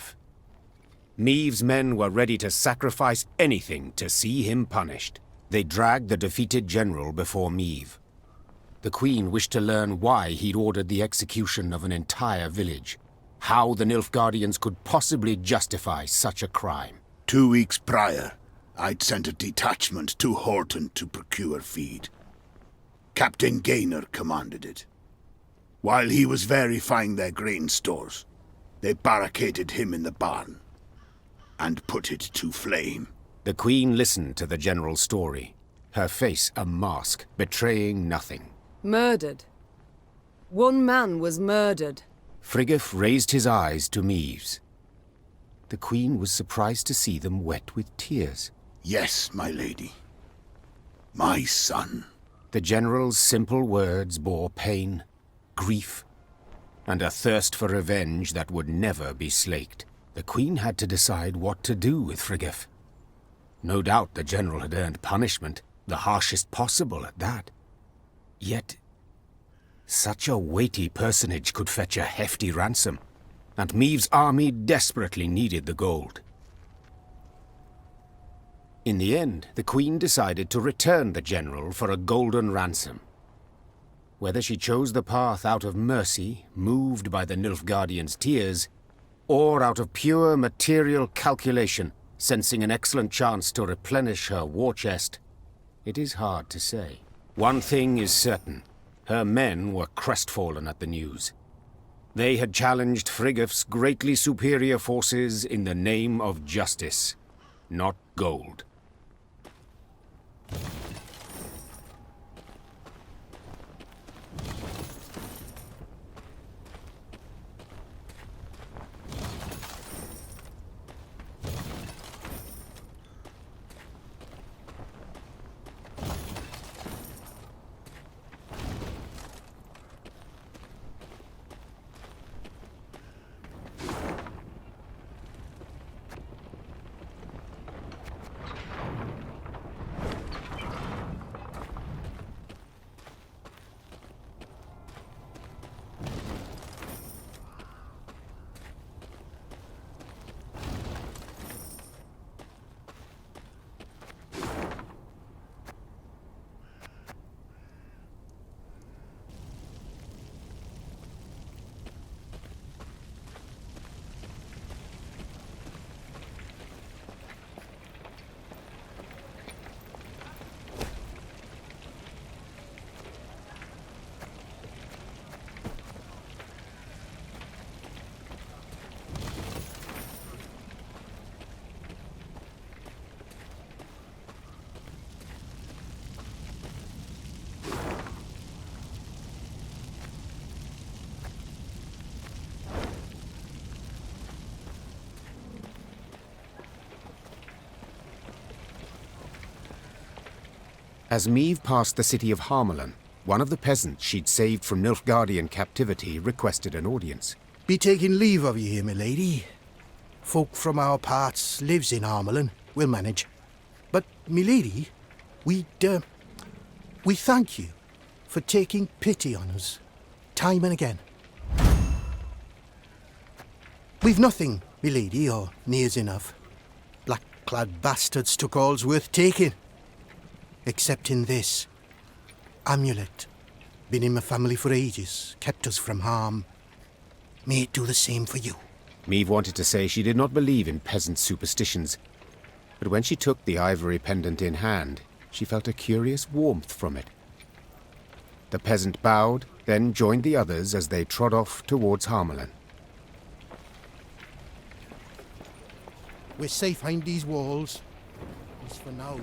Meve's men were ready to sacrifice anything to see him punished. They dragged the defeated general before Meve. The Queen wished to learn why he'd ordered the execution of an entire village, how the Nilfgaardians could possibly justify such a crime. 2 weeks prior, I'd sent a detachment to Horton to procure feed. Captain Gaynor commanded it. While he was verifying their grain stores, they barricaded him in the barn and put it to flame. The Queen listened to the general's story, her face a mask, betraying nothing. Murdered. One man was murdered. Frigga raised his eyes to Meve's. The Queen was surprised to see them wet with tears. Yes, my lady. My son. The general's simple words bore pain, grief, and a thirst for revenge that would never be slaked. The Queen had to decide what to do with Frigga. No doubt the general had earned punishment, the harshest possible at that. Yet, such a weighty personage could fetch a hefty ransom, and Meve's army desperately needed the gold. In the end, the Queen decided to return the general for a golden ransom. Whether she chose the path out of mercy, moved by the Nilfgaardians' tears, or out of pure material calculation, sensing an excellent chance to replenish her war chest, it is hard to say. One thing is certain. Her men were crestfallen at the news. They had challenged Friggaf's greatly superior forces in the name of justice, not gold. As Meve passed the city of Harmelin, one of the peasants she'd saved from Nilfgaardian captivity requested an audience. Be taking leave of you here, milady. Folk from our parts lives in Harmelin. We'll manage. But, milady, we thank you for taking pity on us, time and again. We've nothing, milady, or nears enough. Black-clad bastards took all's worth taking. Except in this amulet. Been in my family for ages, kept us from harm. May it do the same for you. Meve wanted to say she did not believe in peasant superstitions, but when she took the ivory pendant in hand, she felt a curious warmth from it. The peasant bowed, then joined the others as they trod off towards Harmelin. We're safe behind these walls. At least for now.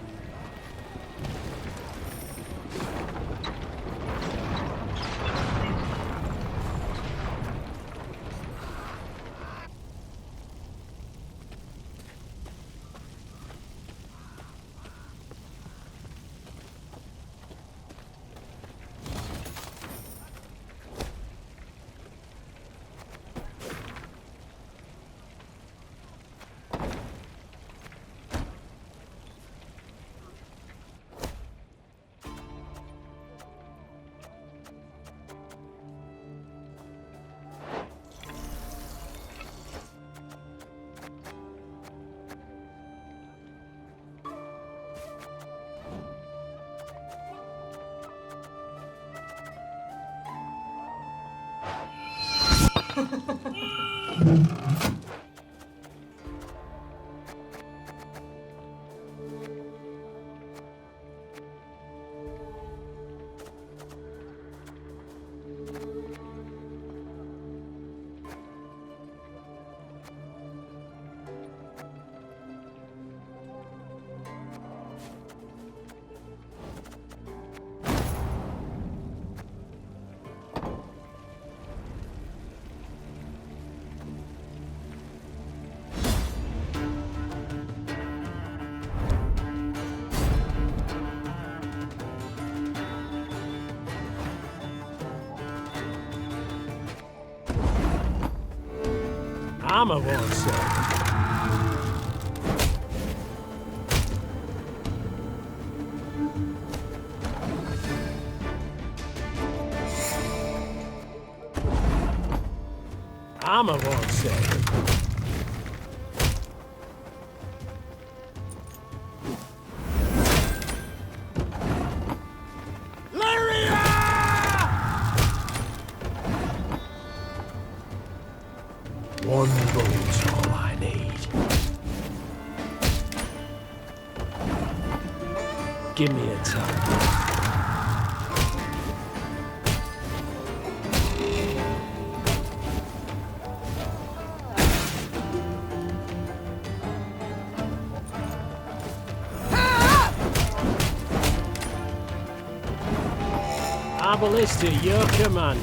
Armor won't serve. Armor won't save. One bolt's all I need. Give me a time. Our ballista, your command.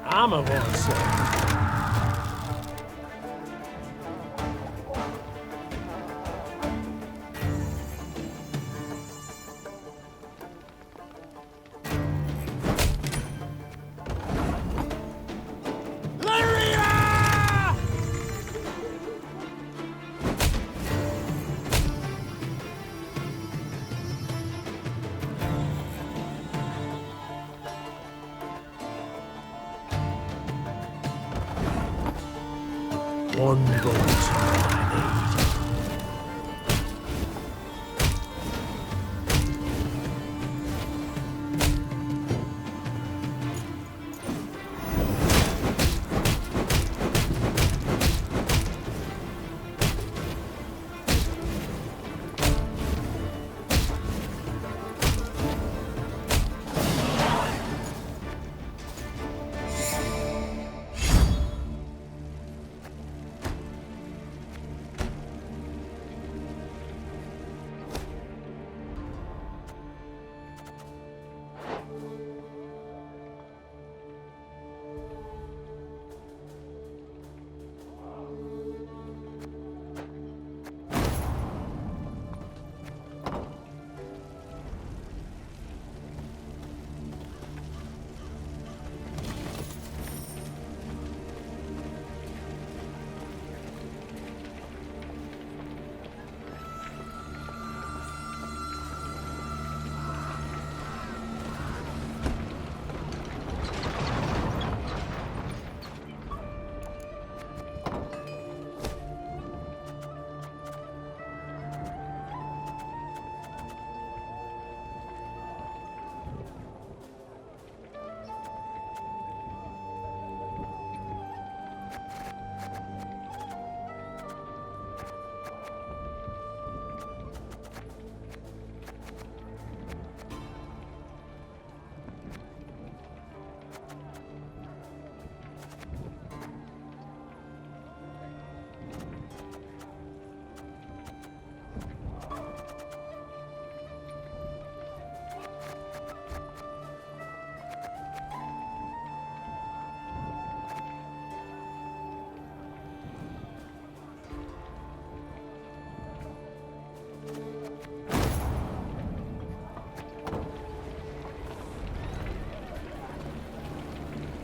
Armor won't serve. One bolt's all I need.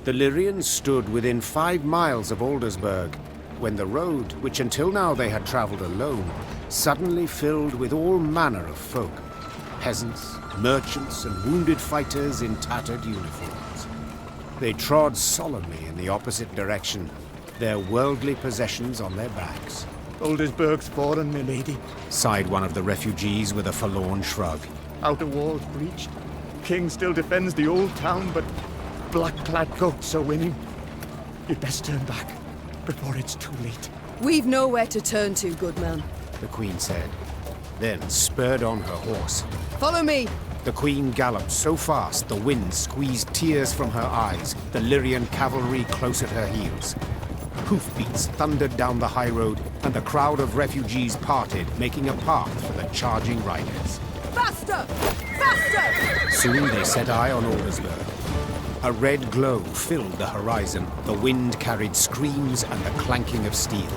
The Lyrians stood within 5 miles of Aldersburg, when the road, which until now they had travelled alone, suddenly filled with all manner of folk. Peasants, merchants, and wounded fighters in tattered uniforms. They trod solemnly in the opposite direction, their worldly possessions on their backs. Aldersburg's fallen, my lady. Sighed one of the refugees with a forlorn shrug. Outer walls breached. King still defends the old town, but black-clad goats are winning. You'd best turn back before it's too late. We've nowhere to turn to, good man. The Queen said, then spurred on her horse. Follow me! The Queen galloped so fast the wind squeezed tears from her eyes, the Lyrian cavalry close at her heels. Hoofbeats thundered down the high road, and the crowd of refugees parted, making a path for the charging riders. Faster! Faster! Soon they set eye on Aldersburg. A red glow filled the horizon. The wind carried screams and the clanking of steel.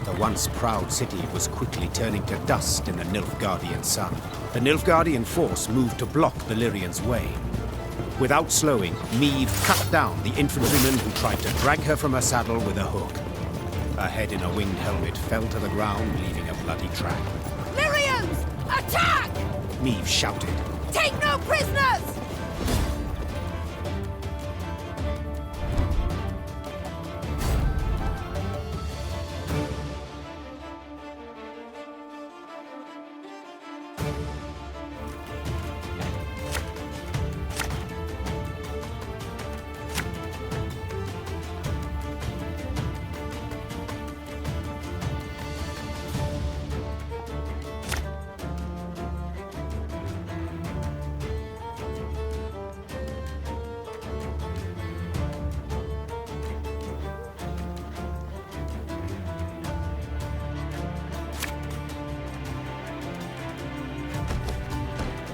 The once proud city was quickly turning to dust in the Nilfgaardian sun. The Nilfgaardian force moved to block the Lyrians' way. Without slowing, Meve cut down the infantryman who tried to drag her from her saddle with a hook. Her head in a winged helmet fell to the ground, leaving a bloody track. Lyrians! Attack! Meve shouted. Take no prisoners!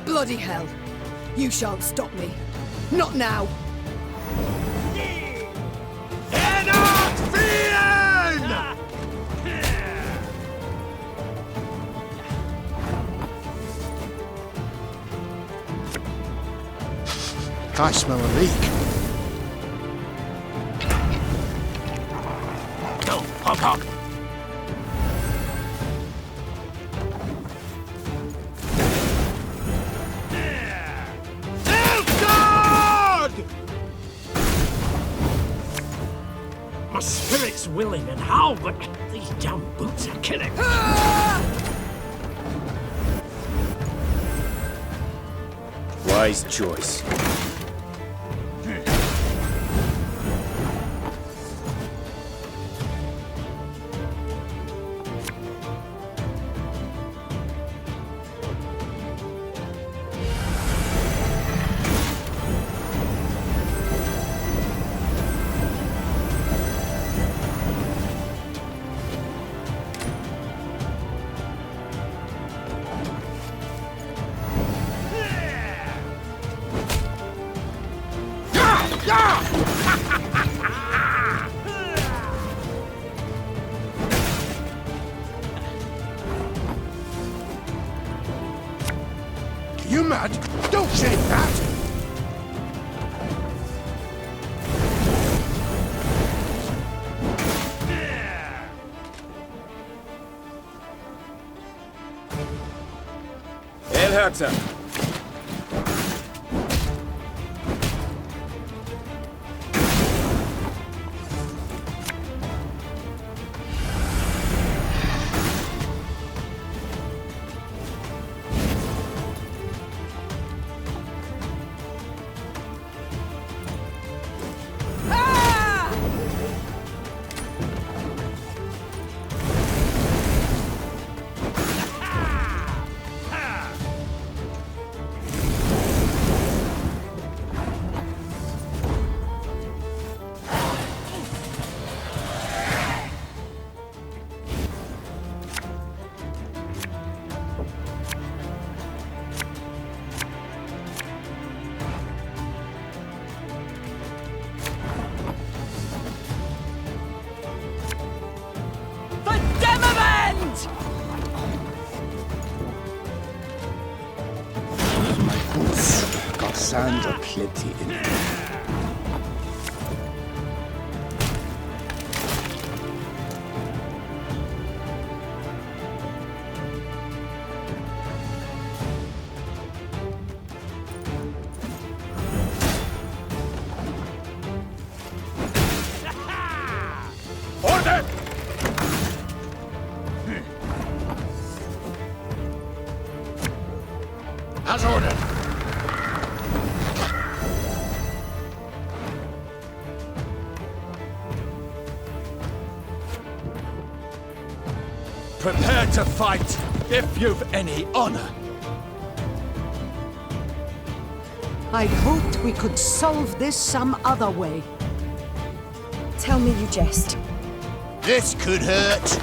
Bloody hell! You shan't stop me. Not now! I smell a leak. Go, honk honk. My spirit's willing and how, but these damn boots are killing. Wise choice. You mad? Don't say that! Elherzer! Got sand aplenty in it. As ordered. Prepare to fight, if you've any honor. I'd hoped we could solve this some other way. Tell me you jest. This could hurt.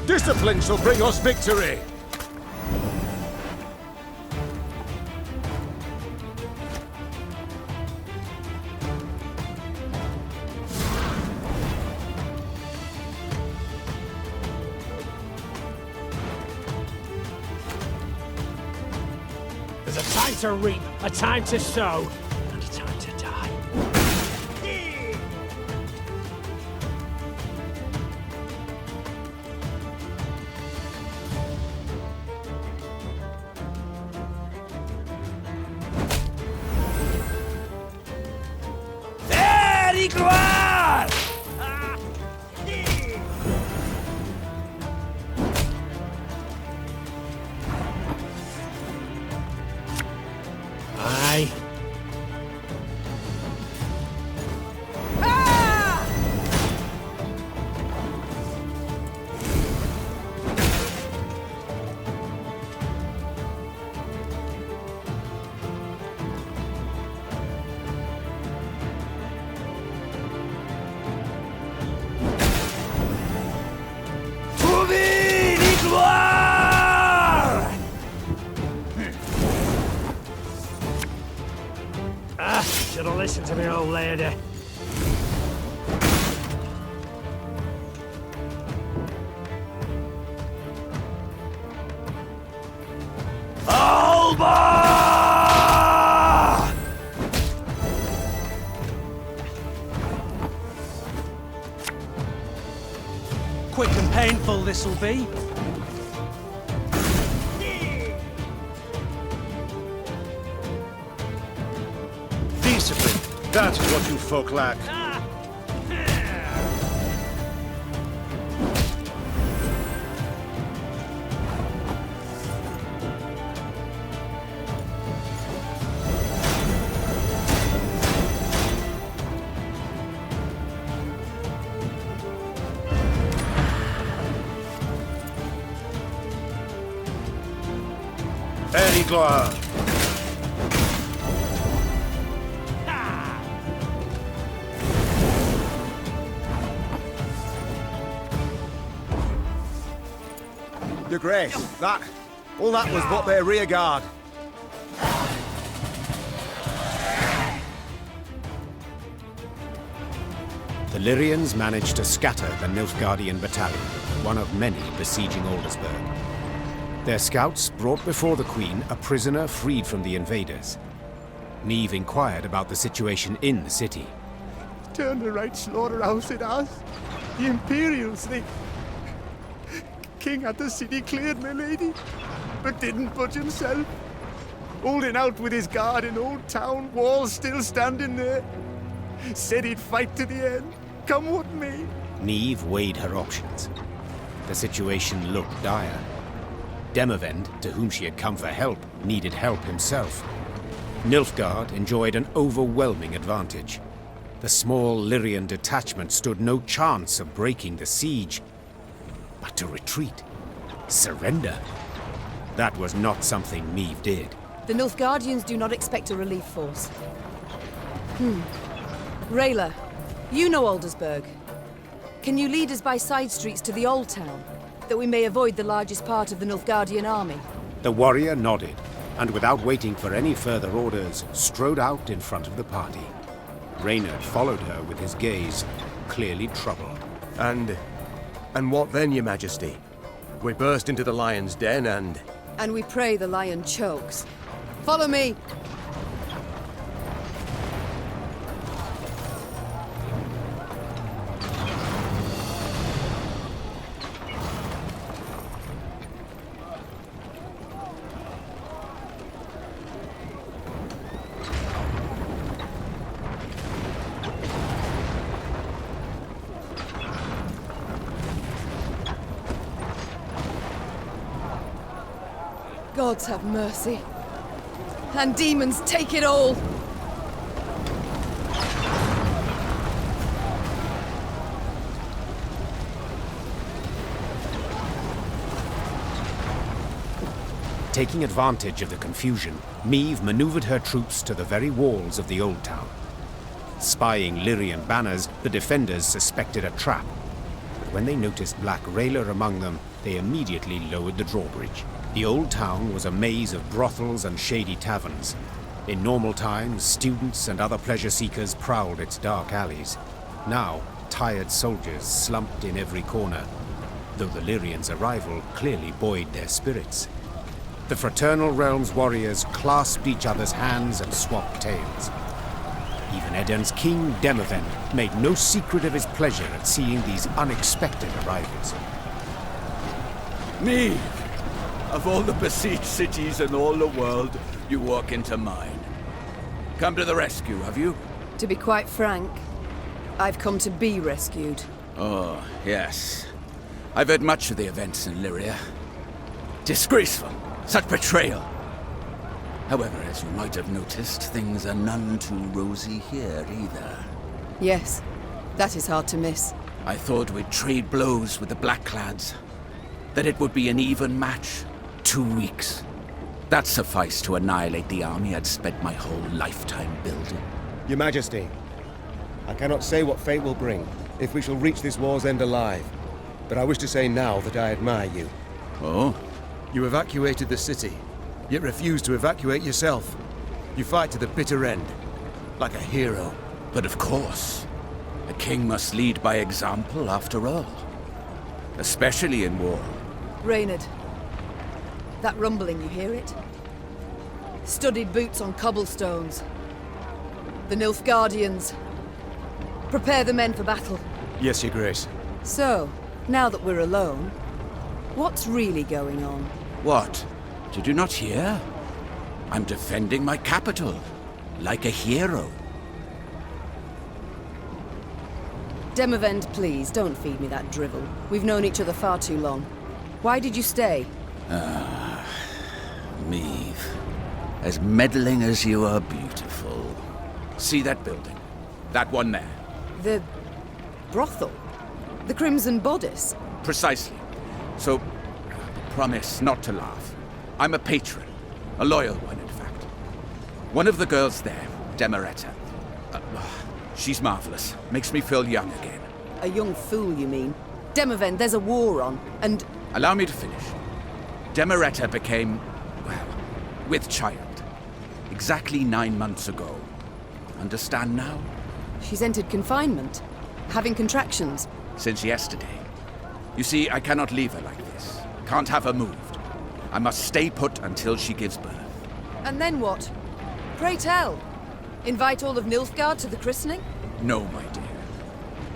Discipline shall bring us victory! There's a time to reap, a time to sow, and a time to die. Very gloire! Aye. Should have listened to me, old lady. Alba! Quick and painful this'll be. Discipline, that is what you folk lack. Very gloire. Your Grace, all that was but their rear guard. The Lyrians managed to scatter the Nilfgaardian battalion, one of many besieging Aldersburg. Their scouts brought before the Queen a prisoner freed from the invaders. Meve inquired about the situation in the city. Turned the right slaughterhouse it has. The Imperials, King had the city cleared, my lady, but didn't budge himself. Holding out with his guard in Old Town, walls still standing there. Said he'd fight to the end, come what may. Meve weighed her options. The situation looked dire. Demavend, to whom she had come for help, needed help himself. Nilfgaard enjoyed an overwhelming advantage. The small Lyrian detachment stood no chance of breaking the siege. But to retreat, surrender, that was not something Meve did. The Nilfgaardians do not expect a relief force. Rayla, you know Aldersburg. Can you lead us by side streets to the Old Town, that we may avoid the largest part of the Nilfgaardian army? The warrior nodded, and without waiting for any further orders, strode out in front of the party. Reynard followed her with his gaze, clearly troubled. And And what then, Your Majesty? We burst into the lion's den and... And we pray the lion chokes. Follow me! Gods have mercy. And demons take it all! Taking advantage of the confusion, Meve maneuvered her troops to the very walls of the old town. Spying Lyrian banners, the defenders suspected a trap. But when they noticed Black Railer among them, they immediately lowered the drawbridge. The old town was a maze of brothels and shady taverns. In normal times, students and other pleasure seekers prowled its dark alleys. Now, tired soldiers slumped in every corner, though the Lyrians' arrival clearly buoyed their spirits. The Fraternal Realm's warriors clasped each other's hands and swapped tales. Even Eden's king, Demavend, made no secret of his pleasure at seeing these unexpected arrivals. Meve! Of all the besieged cities in all the world, you walk into mine. Come to the rescue, have you? To be quite frank, I've come to be rescued. Oh, yes. I've heard much of the events in Lyria. Disgraceful. Such betrayal. However, as you might have noticed, things are none too rosy here either. Yes, that is hard to miss. I thought we'd trade blows with the Blackclads. That it would be an even match. 2 weeks. That sufficed to annihilate the army I'd spent my whole lifetime building. Your Majesty, I cannot say what fate will bring, if we shall reach this war's end alive. But I wish to say now that I admire you. Oh? You evacuated the city, yet refused to evacuate yourself. You fight to the bitter end, like a hero. But of course, a king must lead by example after all. Especially in war. Reynard, that rumbling, you hear it? Studded boots on cobblestones. The Nilfgaardians. Prepare the men for battle. Yes, Your Grace. So, now that we're alone, what's really going on? What? Did you not hear? I'm defending my capital, like a hero. Demavend, please, don't feed me that drivel. We've known each other far too long. Why did you stay? Meve. As meddling as you are beautiful. See that building? That one there? The brothel? The Crimson Bodice? Precisely. So, promise not to laugh. I'm a patron. A loyal one, in fact. One of the girls there, Demeretta. She's marvelous. Makes me feel young again. A young fool, you mean? Demavend, there's a war on, and... Allow me to finish. Demeretta became, well, with child. Exactly 9 months ago. Understand now? She's entered confinement. Having contractions. Since yesterday. You see, I cannot leave her like this. Can't have her moved. I must stay put until she gives birth. And then what? Pray tell. Invite all of Nilfgaard to the christening? No, my dear.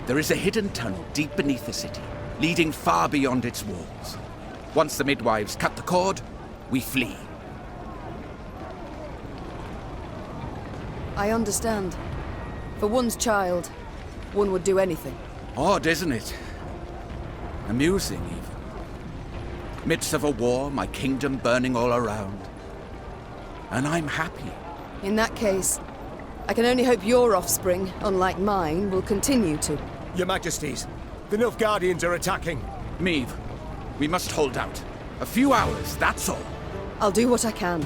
There is a hidden tunnel deep beneath the city, leading far beyond its walls. Once the midwives cut the cord, we flee. I understand. For one's child, one would do anything. Odd, isn't it? Amusing, even. Midst of a war, my kingdom burning all around. And I'm happy. In that case, I can only hope your offspring, unlike mine, will continue to. Your Majesties, the Nilfgaardians are attacking. Meve, we must hold out. A few hours, that's all. I'll do what I can.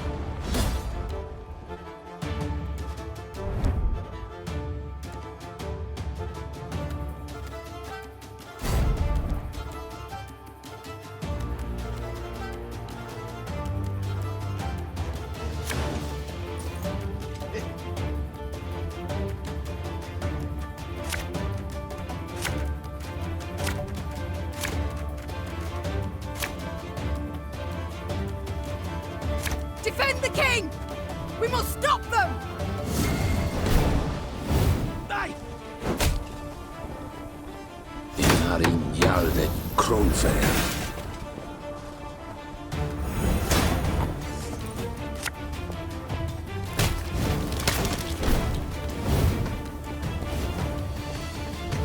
king! We must stop them! Inarin Jalde Kronfair.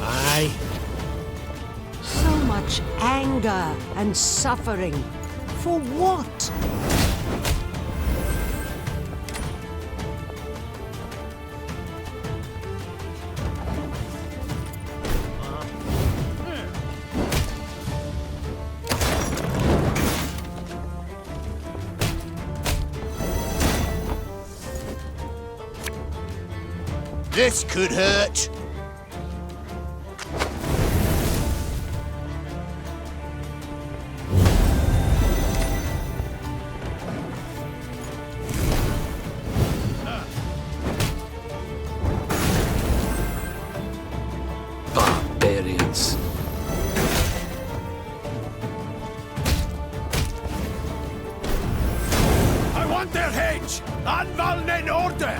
Aye. So much anger and suffering. For what? This could hurt. Barbarians. I want their heads! Anvallen in order!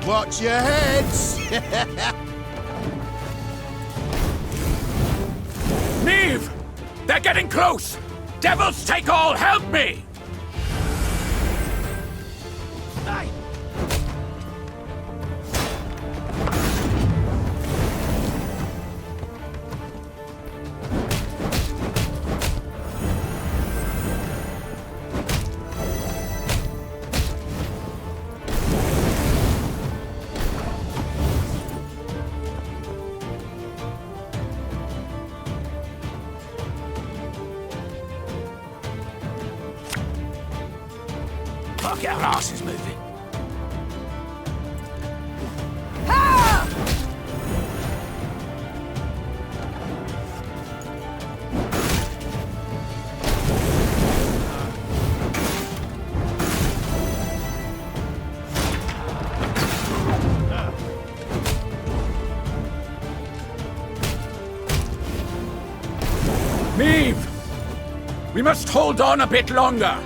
Watch your heads! Meve! They're getting close! Devils take all! Help me! Fuck, our ass is moving. Meve! We must hold on a bit longer.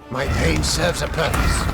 My pain serves a purpose.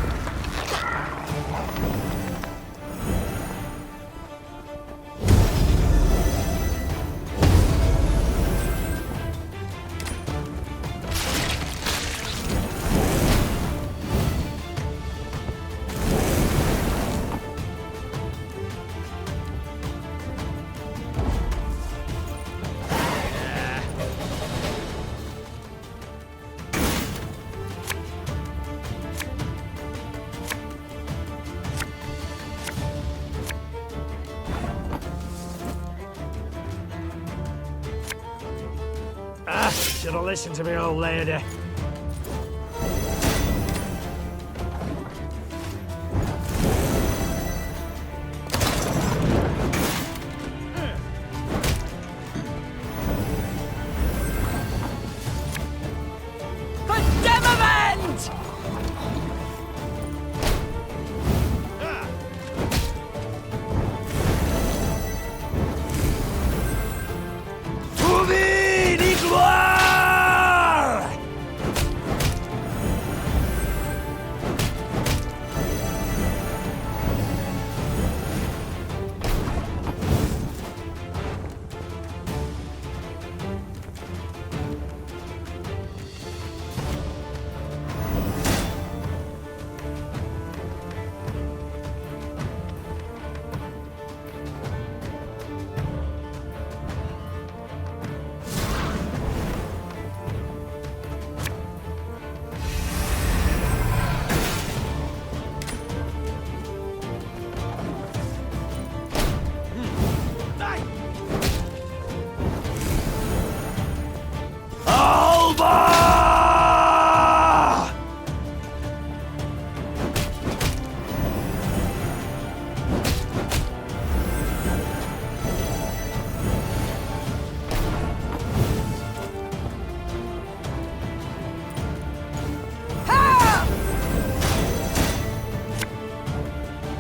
Should have listened to me, old lady.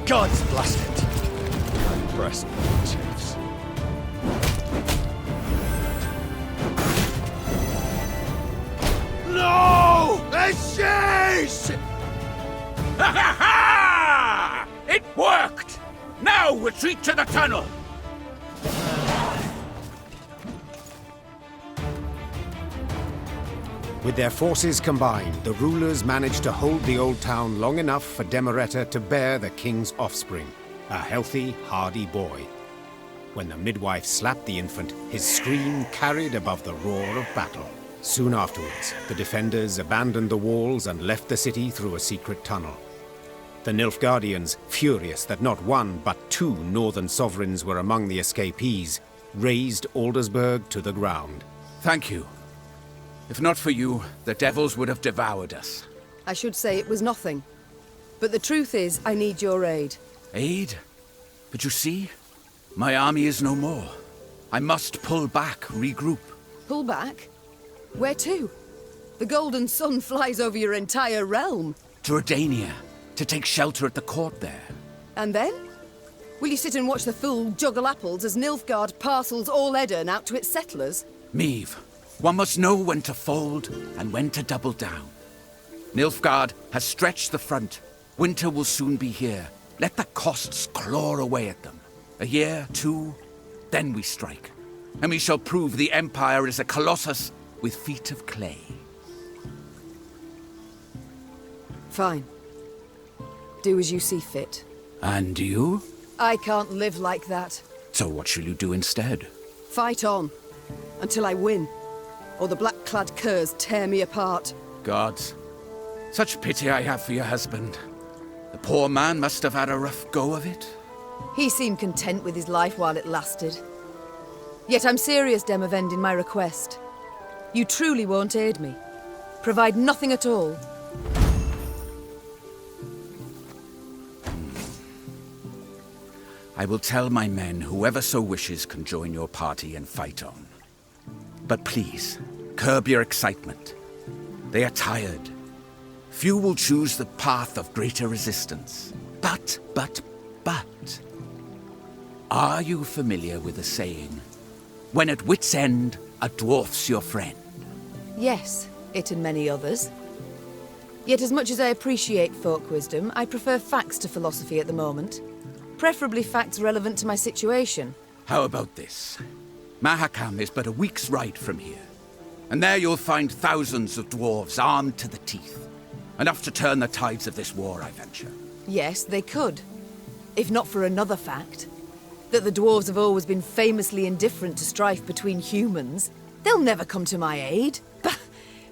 God's blasted. I'm pressing, chiefs. chase! Ha ha ha! It worked! Now retreat to the tunnel! With their forces combined, the rulers managed to hold the old town long enough for Demereta to bear the king's offspring, a healthy, hardy boy. When the midwife slapped the infant, his scream carried above the roar of battle. Soon afterwards, the defenders abandoned the walls and left the city through a secret tunnel. The Nilfgaardians, furious that not one but two northern sovereigns were among the escapees, razed Aldersburg to the ground. Thank you. If not for you, the devils would have devoured us. I should say it was nothing. But the truth is, I need your aid. Aid? But you see, my army is no more. I must pull back, regroup. Pull back? Where to? The golden sun flies over your entire realm. To Redania, to take shelter at the court there. And then? Will you sit and watch the fool juggle apples as Nilfgaard parcels all Edirn out to its settlers? Meve, one must know when to fold and when to double down. Nilfgaard has stretched the front. Winter will soon be here. Let the costs claw away at them. A year, two, then we strike. And we shall prove the Empire is a colossus with feet of clay. Fine. Do as you see fit. And you? I can't live like that. So what shall you do instead? Fight on. Until I win. Or the black-clad curs tear me apart. Gods, such pity I have for your husband. The poor man must have had a rough go of it. He seemed content with his life while it lasted. Yet I'm serious, Demavend, in my request. You truly won't aid me. Provide nothing at all. I will tell my men whoever so wishes can join your party and fight on. But please, curb your excitement. They are tired. Few will choose the path of greater resistance. But... Are you familiar with the saying, when at wit's end, a dwarf's your friend? Yes, it and many others. Yet as much as I appreciate folk wisdom, I prefer facts to philosophy at the moment. Preferably facts relevant to my situation. How about this? Mahakam is but a week's ride from here. And there you'll find thousands of dwarves armed to the teeth. Enough to turn the tides of this war, I venture. Yes, they could. If not for another fact. That the dwarves have always been famously indifferent to strife between humans. They'll never come to my aid.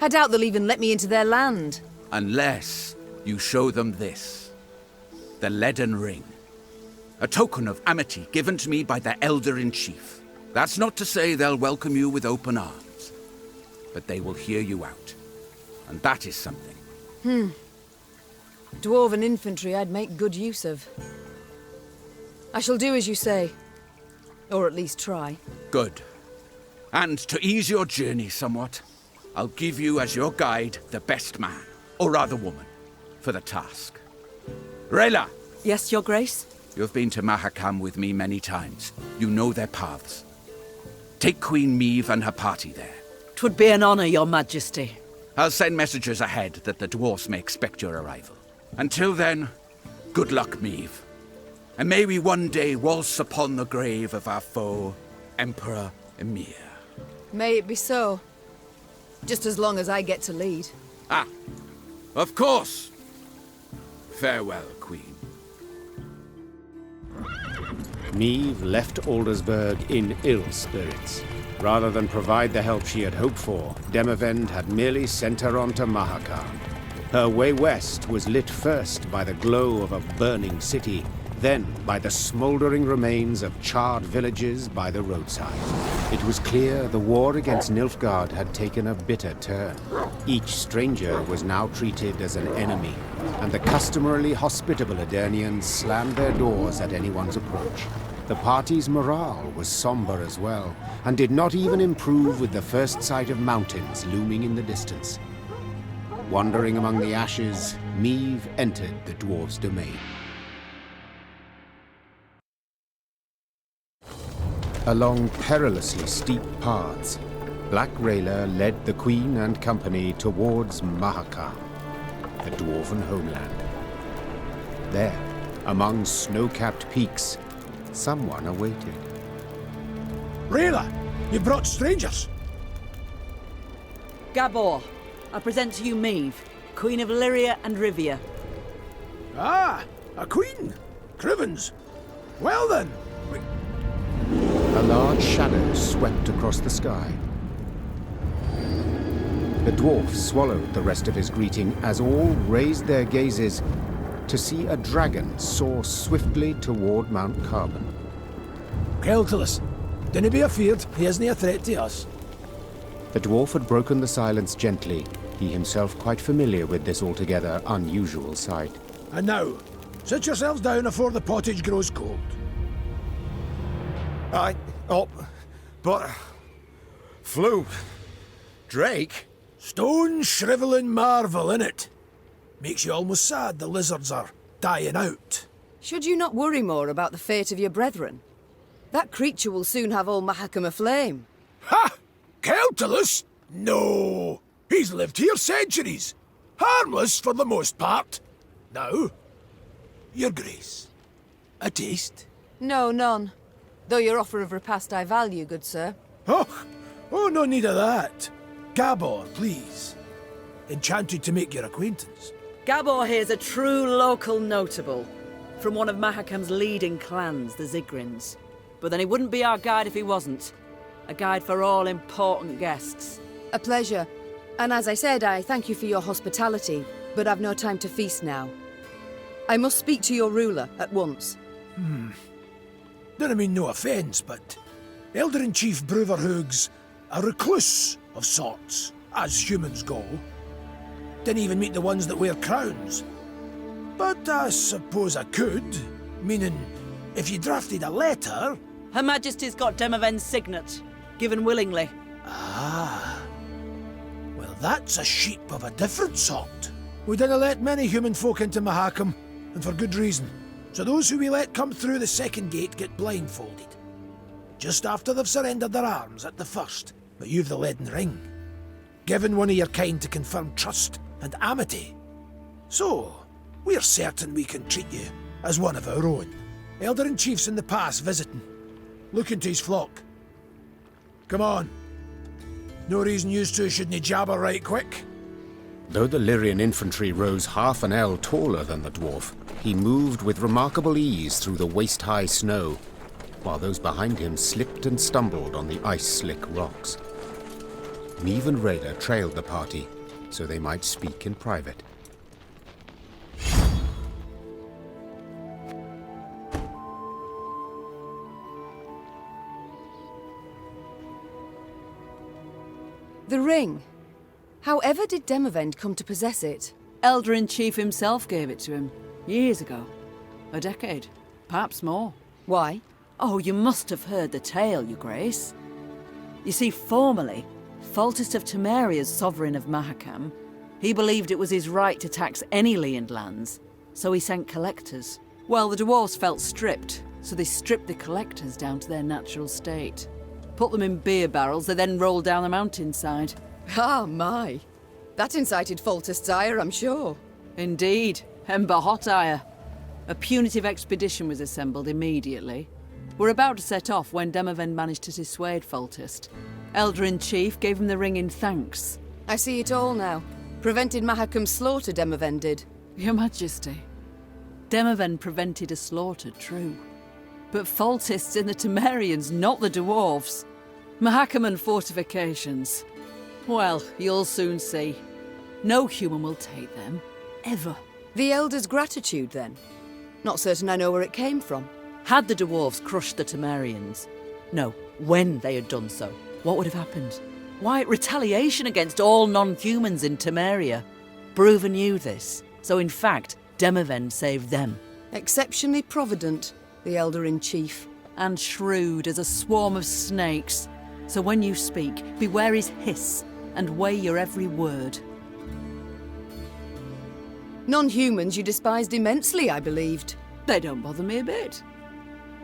I doubt they'll even let me into their land. Unless you show them this. The leaden ring. A token of amity given to me by the Elder-in-Chief. That's not to say they'll welcome you with open arms. But they will hear you out. And that is something. Dwarven infantry I'd make good use of. I shall do as you say. Or at least try. Good. And to ease your journey somewhat, I'll give you as your guide the best man, or rather woman, for the task. Rayla! Yes, Your Grace? You've been to Mahakam with me many times. You know their paths. Take Queen Meve and her party there. 'Twould be an honor, Your Majesty. I'll send messengers ahead that the dwarfs may expect your arrival. Until then, good luck, Meve. And may we one day waltz upon the grave of our foe, Emperor Emir. May it be so. Just as long as I get to lead. Ah, of course. Farewell, Queen. Meve left Aldersburg in ill spirits. Rather than provide the help she had hoped for, Demavend had merely sent her on to Mahakam. Her way west was lit first by the glow of a burning city, then by the smouldering remains of charred villages by the roadside. It was clear the war against Nilfgaard had taken a bitter turn. Each stranger was now treated as an enemy, and the customarily hospitable Edirnians slammed their doors at anyone's approach. The party's morale was somber as well, and did not even improve with the first sight of mountains looming in the distance. Wandering among the ashes, Meve entered the dwarves' domain. Along perilously steep paths, Black Rayla led the Queen and company towards Mahakam. the dwarven homeland. There, among snow-capped peaks, someone awaited. Rayla, you brought strangers. Gabor, I present to you Meve, Queen of Lyria and Rivia. Ah, a queen. Crivens. Well then. A large shadow swept across the sky. The dwarf swallowed the rest of his greeting as all raised their gazes to see a dragon soar swiftly toward Mount Carbon. Keltalus, dinna be afeard, he isn't a threat to us. The dwarf had broken the silence gently, he himself quite familiar with this altogether unusual sight. And now, sit yourselves down afore the pottage grows cold. But... Floop... Drake? Stone shrivelling marvel, innit? Makes you almost sad the lizards are dying out. Should you not worry more about the fate of your brethren? That creature will soon have all Mahakam aflame. Ha! Keltalus? No! He's lived here centuries. Harmless for the most part. Now, your grace. A taste? No, none. Though your offer of repast I value, good sir. Oh, no need of that. Gabor, please. Enchanted to make your acquaintance. Gabor here's a true local notable, from one of Mahakam's leading clans, the Zigrins. But then he wouldn't be our guide if he wasn't. A guide for all important guests. A pleasure. And as I said, I thank you for your hospitality, but I've no time to feast now. I must speak to your ruler at once. Don't mean no offence, but Elder-in-Chief Bruverhoog's a recluse of sorts, as humans go. Didn't even meet the ones that wear crowns. But I suppose I could, meaning if you drafted a letter... Her Majesty's got Demoven's signet, given willingly. Ah. Well, that's a sheep of a different sort. We didn't let many human folk into Mahakam, and for good reason. So those who we let come through the second gate get blindfolded. Just after they've surrendered their arms at the first, but you've the leaden ring. Given one of your kind to confirm trust and amity. So, we're certain we can treat you as one of our own. Elder-in-Chief's in the pass visiting. Looking to his flock. Come on. No reason you two shouldn't jabber right quick. Though the Lyrian infantry rose half an ell taller than the dwarf, he moved with remarkable ease through the waist-high snow, while those behind him slipped and stumbled on the ice-slick rocks. Meve and Rayla trailed the party, so they might speak in private. The ring. However did Demavend come to possess it? Elder-in-Chief himself gave it to him, years ago. A decade, perhaps more. Why? Oh, you must have heard the tale, Your Grace. You see, formerly, Foltest of Temeria's sovereign of Mahakam, he believed it was his right to tax any land lands, so he sent collectors. Well, the dwarves felt stripped, so they stripped the collectors down to their natural state. Put them in beer barrels, they then rolled down the mountainside. Ah, my. That incited Foltest's ire, I'm sure. Indeed, Ember hot ire. A punitive expedition was assembled immediately. We're about to set off when Demavend managed to dissuade Foltest. Elder-in-Chief gave him the ring in thanks. I see it all now. Prevented Mahakam's slaughter, Demavend did. Your Majesty, Demavend prevented a slaughter, true. But Foltest's in the Temerians, not the dwarves. Mahakam and fortifications. Well, you'll soon see. No human will take them, ever. The Elder's gratitude, then? Not certain I know where it came from. Had the dwarves crushed the Temerians? No, when they had done so, what would have happened? Why, retaliation against all non-humans in Temeria. Bruver knew this, so in fact, Demavend saved them. Exceptionally provident, the Elder-in-Chief. And shrewd as a swarm of snakes. So when you speak, beware his hiss, and weigh your every word. Non-humans you despised immensely, I believed. They don't bother me a bit.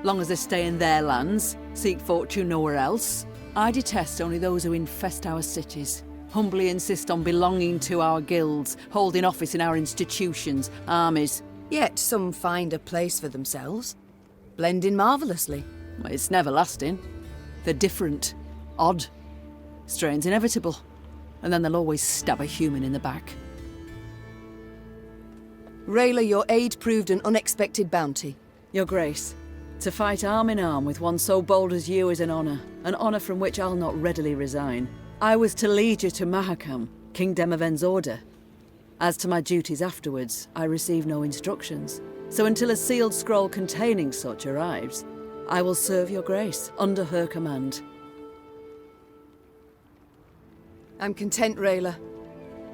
Long as they stay in their lands, seek fortune nowhere else. I detest only those who infest our cities. humbly insist on belonging to our guilds, holding office in our institutions, armies. Yet some find a place for themselves, blend in marvellously. It's never lasting. They're different, odd. Strain's inevitable. And then they'll always stab a human in the back. Rayla, your aid proved an unexpected bounty. Your Grace, to fight arm in arm with one so bold as you is an honour from which I'll not readily resign. I was to lead you to Mahakam, King Demoven's order. As to my duties afterwards, I received no instructions. So until a sealed scroll containing such arrives, I will serve your Grace under her command. I'm content, Rayla.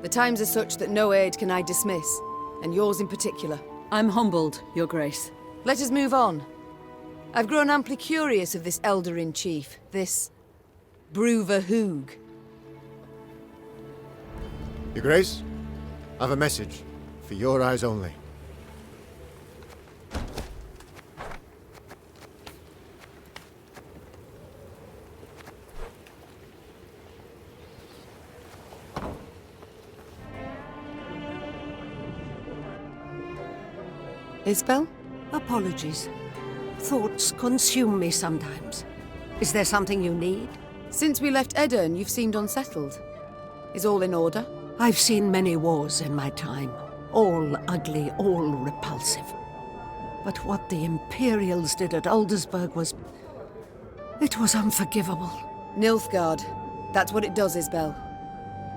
The times are such that no aid can I dismiss, and yours in particular. I'm humbled, your Grace. Let us move on. I've grown amply curious of this Elder-in-Chief, this Bruver Hoog. Your Grace, I've a message, for your eyes only. Isbel? Apologies. Thoughts consume me sometimes. Is there something you need? Since we left Edirn, you've seemed unsettled. Is all in order? I've seen many wars in my time. All ugly, all repulsive. But what the Imperials did at Aldersburg was... it was unforgivable. Nilfgaard. That's what it does, Isbel.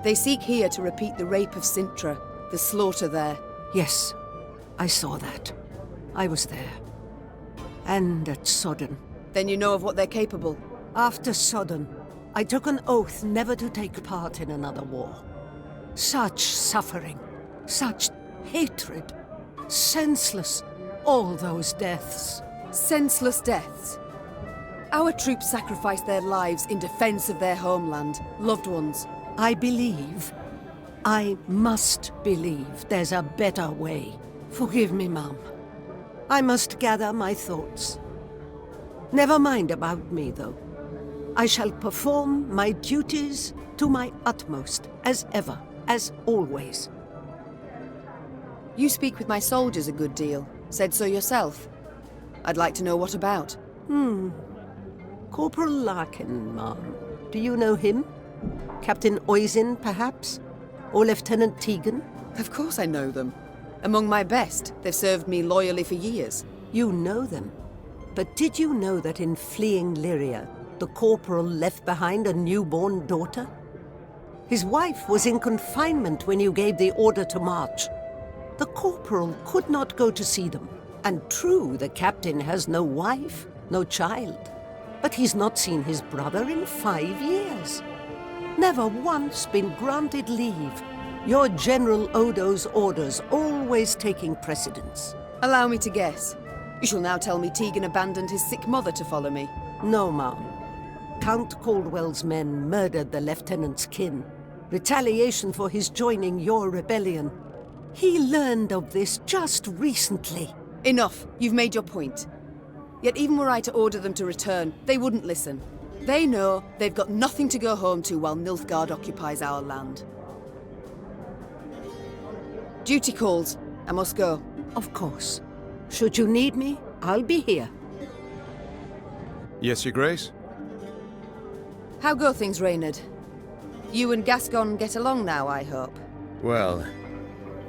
They seek here to repeat the rape of Sintra, the slaughter there. Yes, I saw that. I was there. And at Sodden. Then you know of what they're capable? After Sodden, I took an oath never to take part in another war. Such suffering, such hatred, senseless, all those deaths. Senseless deaths? Our troops sacrificed their lives in defense of their homeland, loved ones. I must believe there's a better way. Forgive me, Mum. I must gather my thoughts. Never mind about me, though. I shall perform my duties to my utmost, as ever, as always. You speak with my soldiers a good deal. Said so yourself. I'd like to know what about. Corporal Larkin, Ma'am. Do you know him? Captain Oisin, perhaps? Or Lieutenant Tegan? Of course I know them. Among my best. They've served me loyally for years. You know them? But did you know that in fleeing Lyria, the corporal left behind a newborn daughter? His wife was in confinement when you gave the order to march. The corporal could not go to see them. And true, the captain has no wife, no child. But he's not seen his brother in 5 years. Never once been granted leave. Your General Odo's orders always taking precedence. Allow me to guess. You shall now tell me Tegan abandoned his sick mother to follow me. No, Ma'am. Count Caldwell's men murdered the lieutenant's kin. Retaliation for his joining your rebellion. He learned of this just recently. Enough. You've made your point. Yet even were I to order them to return, they wouldn't listen. They know they've got nothing to go home to while Nilfgaard occupies our land. Duty calls. I must go. Of course. Should you need me, I'll be here. Yes, Your Grace? How go things, Reynard? You and Gascon get along now, I hope. Well,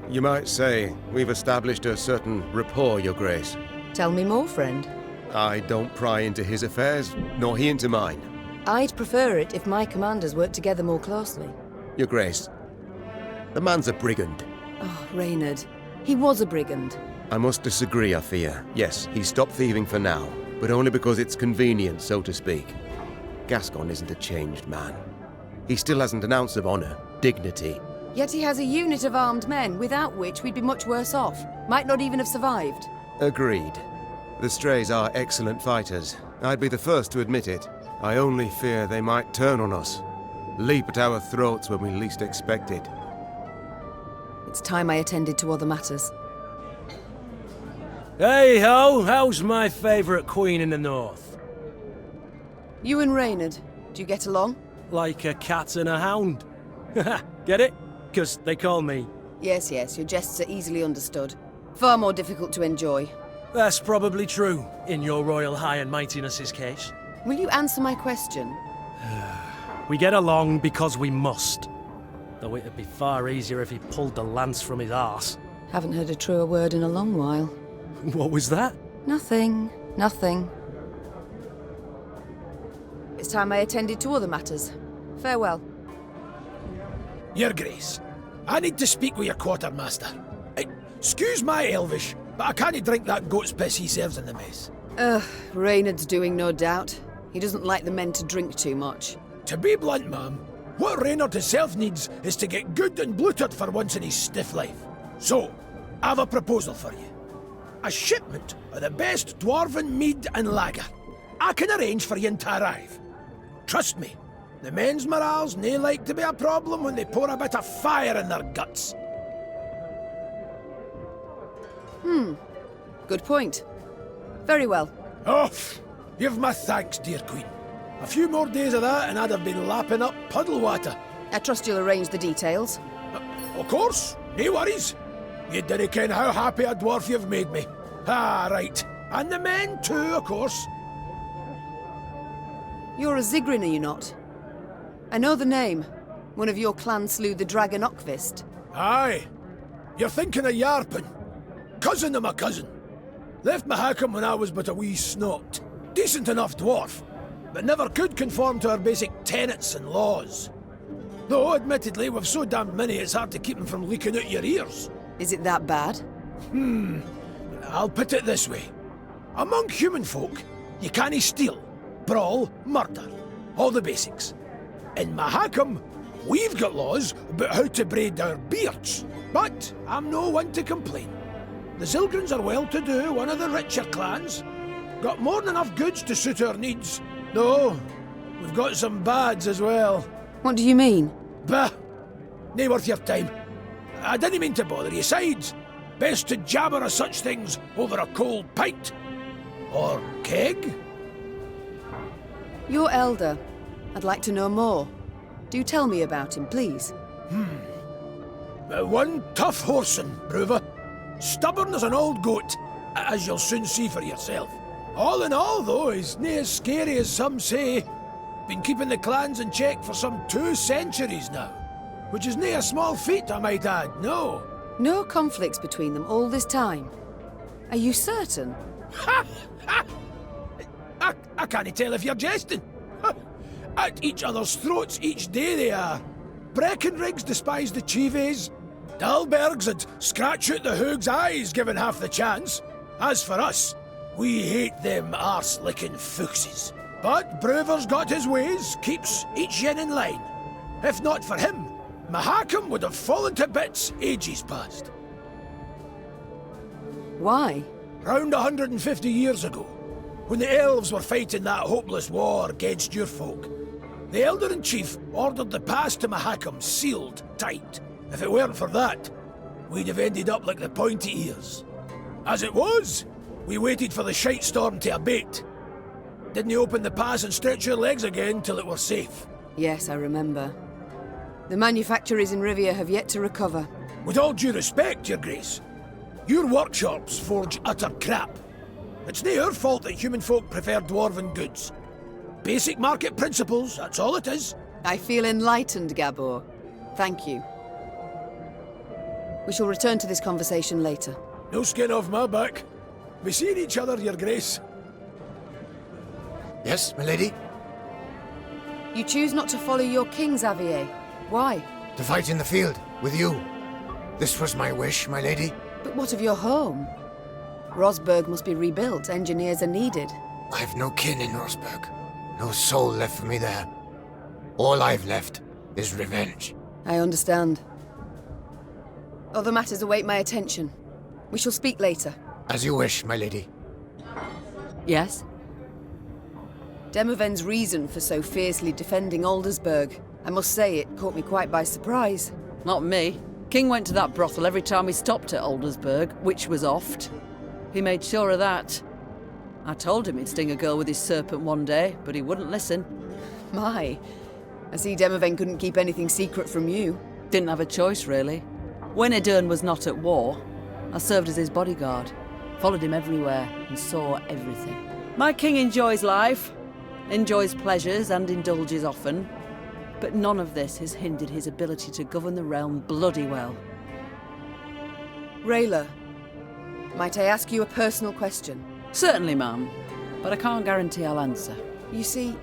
you might say we've established a certain rapport, Your Grace. Tell me more, friend. I don't pry into his affairs, nor he into mine. I'd prefer it if my commanders worked together more closely. Your Grace, the man's a brigand. Oh, Reynard. He was a brigand. I must disagree, I fear. Yes, he stopped thieving for now, but only because it's convenient, so to speak. Gascon isn't a changed man. He still hasn't an ounce of honor, dignity. Yet he has a unit of armed men, without which we'd be much worse off. Might not even have survived. Agreed. The Strays are excellent fighters. I'd be the first to admit it. I only fear they might turn on us. Leap at our throats when we least expect it. It's time I attended to other matters. Hey-ho! How's my favourite queen in the north? You and Reynard, do you get along? Like a cat and a hound. Get it? Because they call me... Yes, yes, your jests are easily understood. Far more difficult to enjoy. That's probably true, in your royal high and mightiness's case. Will you answer my question? We get along because we must. Though it'd be far easier if he pulled the lance from his arse. Haven't heard a truer word in a long while. What was that? Nothing. Nothing. It's time I attended to other matters. Farewell. Your Grace, I need to speak with your quartermaster. Excuse my Elvish, but I can't drink that goat's piss he serves in the mess. Reynard's doing, no doubt. He doesn't like the men to drink too much. To be blunt, ma'am, what Reynard himself needs is to get good and bloated for once in his stiff life. So, I have a proposal for you. A shipment of the best dwarven mead and lager. I can arrange for you to arrive. Trust me, the men's morale's nae like to be a problem when they pour a bit of fire in their guts. Good point. Very well. Oh, you've my thanks, dear Queen. A few more days of that and I'd have been lapping up puddle water. I trust you'll arrange the details. Of course, no worries. You dinna ken how happy a dwarf you've made me. Ah, right. And the men too, of course. You're a Zigrin, are you not? I know the name. One of your clan slew the dragon Ockvist. Aye. You're thinking of Yarpen. Cousin of my cousin. Left Mahakam when I was but a wee snot. Decent enough dwarf, but never could conform to our basic tenets and laws. Though, admittedly, we've so damned many it's hard to keep them from leaking out your ears. Is it that bad? I'll put it this way. Among human folk, you cannae steal, brawl, murder. All the basics. In Mahakam, we've got laws about how to braid our beards. But I'm no one to complain. The Zilgrins are well-to-do, one of the richer clans. Got more than enough goods to suit our needs. Though, we've got some bads as well. What do you mean? Bah! Nae worth your time. I didn't mean to bother you. Sides, best to jabber of such things over a cold pint. Or keg? Your elder. I'd like to know more. Do tell me about him, please. One tough horseman, Bruva. Stubborn as an old goat, as you'll soon see for yourself. All in all, though, he's nae as scary as some say. Been keeping the clans in check for some 2 centuries now. Which is nae a small feat, I might add, no. No conflicts between them all this time. Are you certain? Ha! Ha! I can't tell if you're jesting. At each other's throats each day they are. Breckenriggs despise the Chives. Dalbergs would scratch out the Hoog's eyes given half the chance. As for us, we hate them arse-licking fuchses. But Brewer's got his ways, keeps each yin in line. If not for him, Mahakam would have fallen to bits ages past. Why? Round 150 years ago, when the elves were fighting that hopeless war against your folk, the Elder-in-Chief ordered the pass to Mahakam sealed tight. If it weren't for that, we'd have ended up like the pointy ears. As it was, we waited for the shite storm to abate. Didn't open the pass and stretch your legs again till it were safe. Yes, I remember. The manufactories in Rivia have yet to recover. With all due respect, Your Grace, your workshops forge utter crap. It's nae our fault that human folk prefer dwarven goods. Basic market principles, that's all it is. I feel enlightened, Gabor. Thank you. We shall return to this conversation later. No skin off my back. We seen each other, Your Grace. Yes, milady? You choose not to follow your king, Xavier. Why? To fight in the field, with you. This was my wish, my lady. But what of your home? Rosberg must be rebuilt. Engineers are needed. I've no kin in Rosberg. No soul left for me there. All I've left is revenge. I understand. Other matters await my attention. We shall speak later. As you wish, my lady. Yes? Demoven's reason for so fiercely defending Aldersburg. I must say, it caught me quite by surprise. Not me. King went to that brothel every time he stopped at Aldersburg, which was oft. He made sure of that. I told him he'd sting a girl with his serpent one day, but he wouldn't listen. My, I see Demoven couldn't keep anything secret from you. Didn't have a choice, really. When Edern was not at war, I served as his bodyguard, followed him everywhere, and saw everything. My king enjoys life, enjoys pleasures, and indulges often, but none of this has hindered his ability to govern the realm bloody well. Rayla, might I ask you a personal question? Certainly, ma'am, but I can't guarantee I'll answer. You see,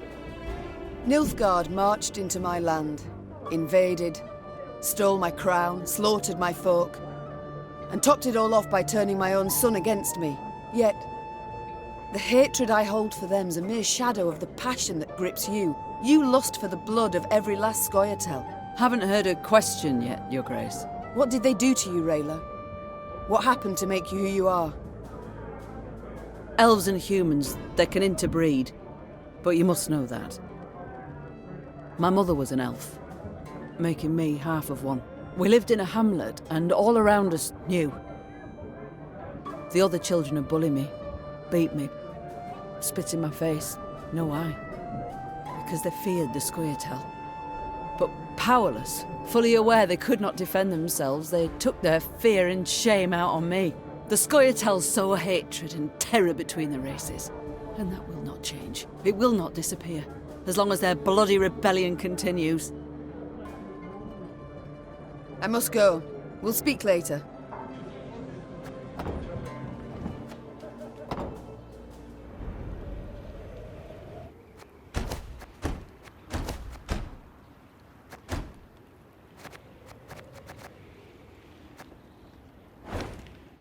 Nilfgaard marched into my land, invaded, stole my crown, slaughtered my folk, and topped it all off by turning my own son against me. Yet, the hatred I hold for them's a mere shadow of the passion that grips you. You lust for the blood of every last Scoia'tael. Haven't heard a question yet, Your Grace. What did they do to you, Rayla? What happened to make you who you are? Elves and humans, they can interbreed, but you must know that. My mother was an elf, making me half of one. We lived in a hamlet, and all around us knew. The other children would bully me, beat me, spit in my face. No, why? Because they feared the Scoia'tael. But powerless, fully aware they could not defend themselves, they took their fear and shame out on me. The Scoia'tael sow hatred and terror between the races, and that will not change. It will not disappear, as long as their bloody rebellion continues. I must go. We'll speak later.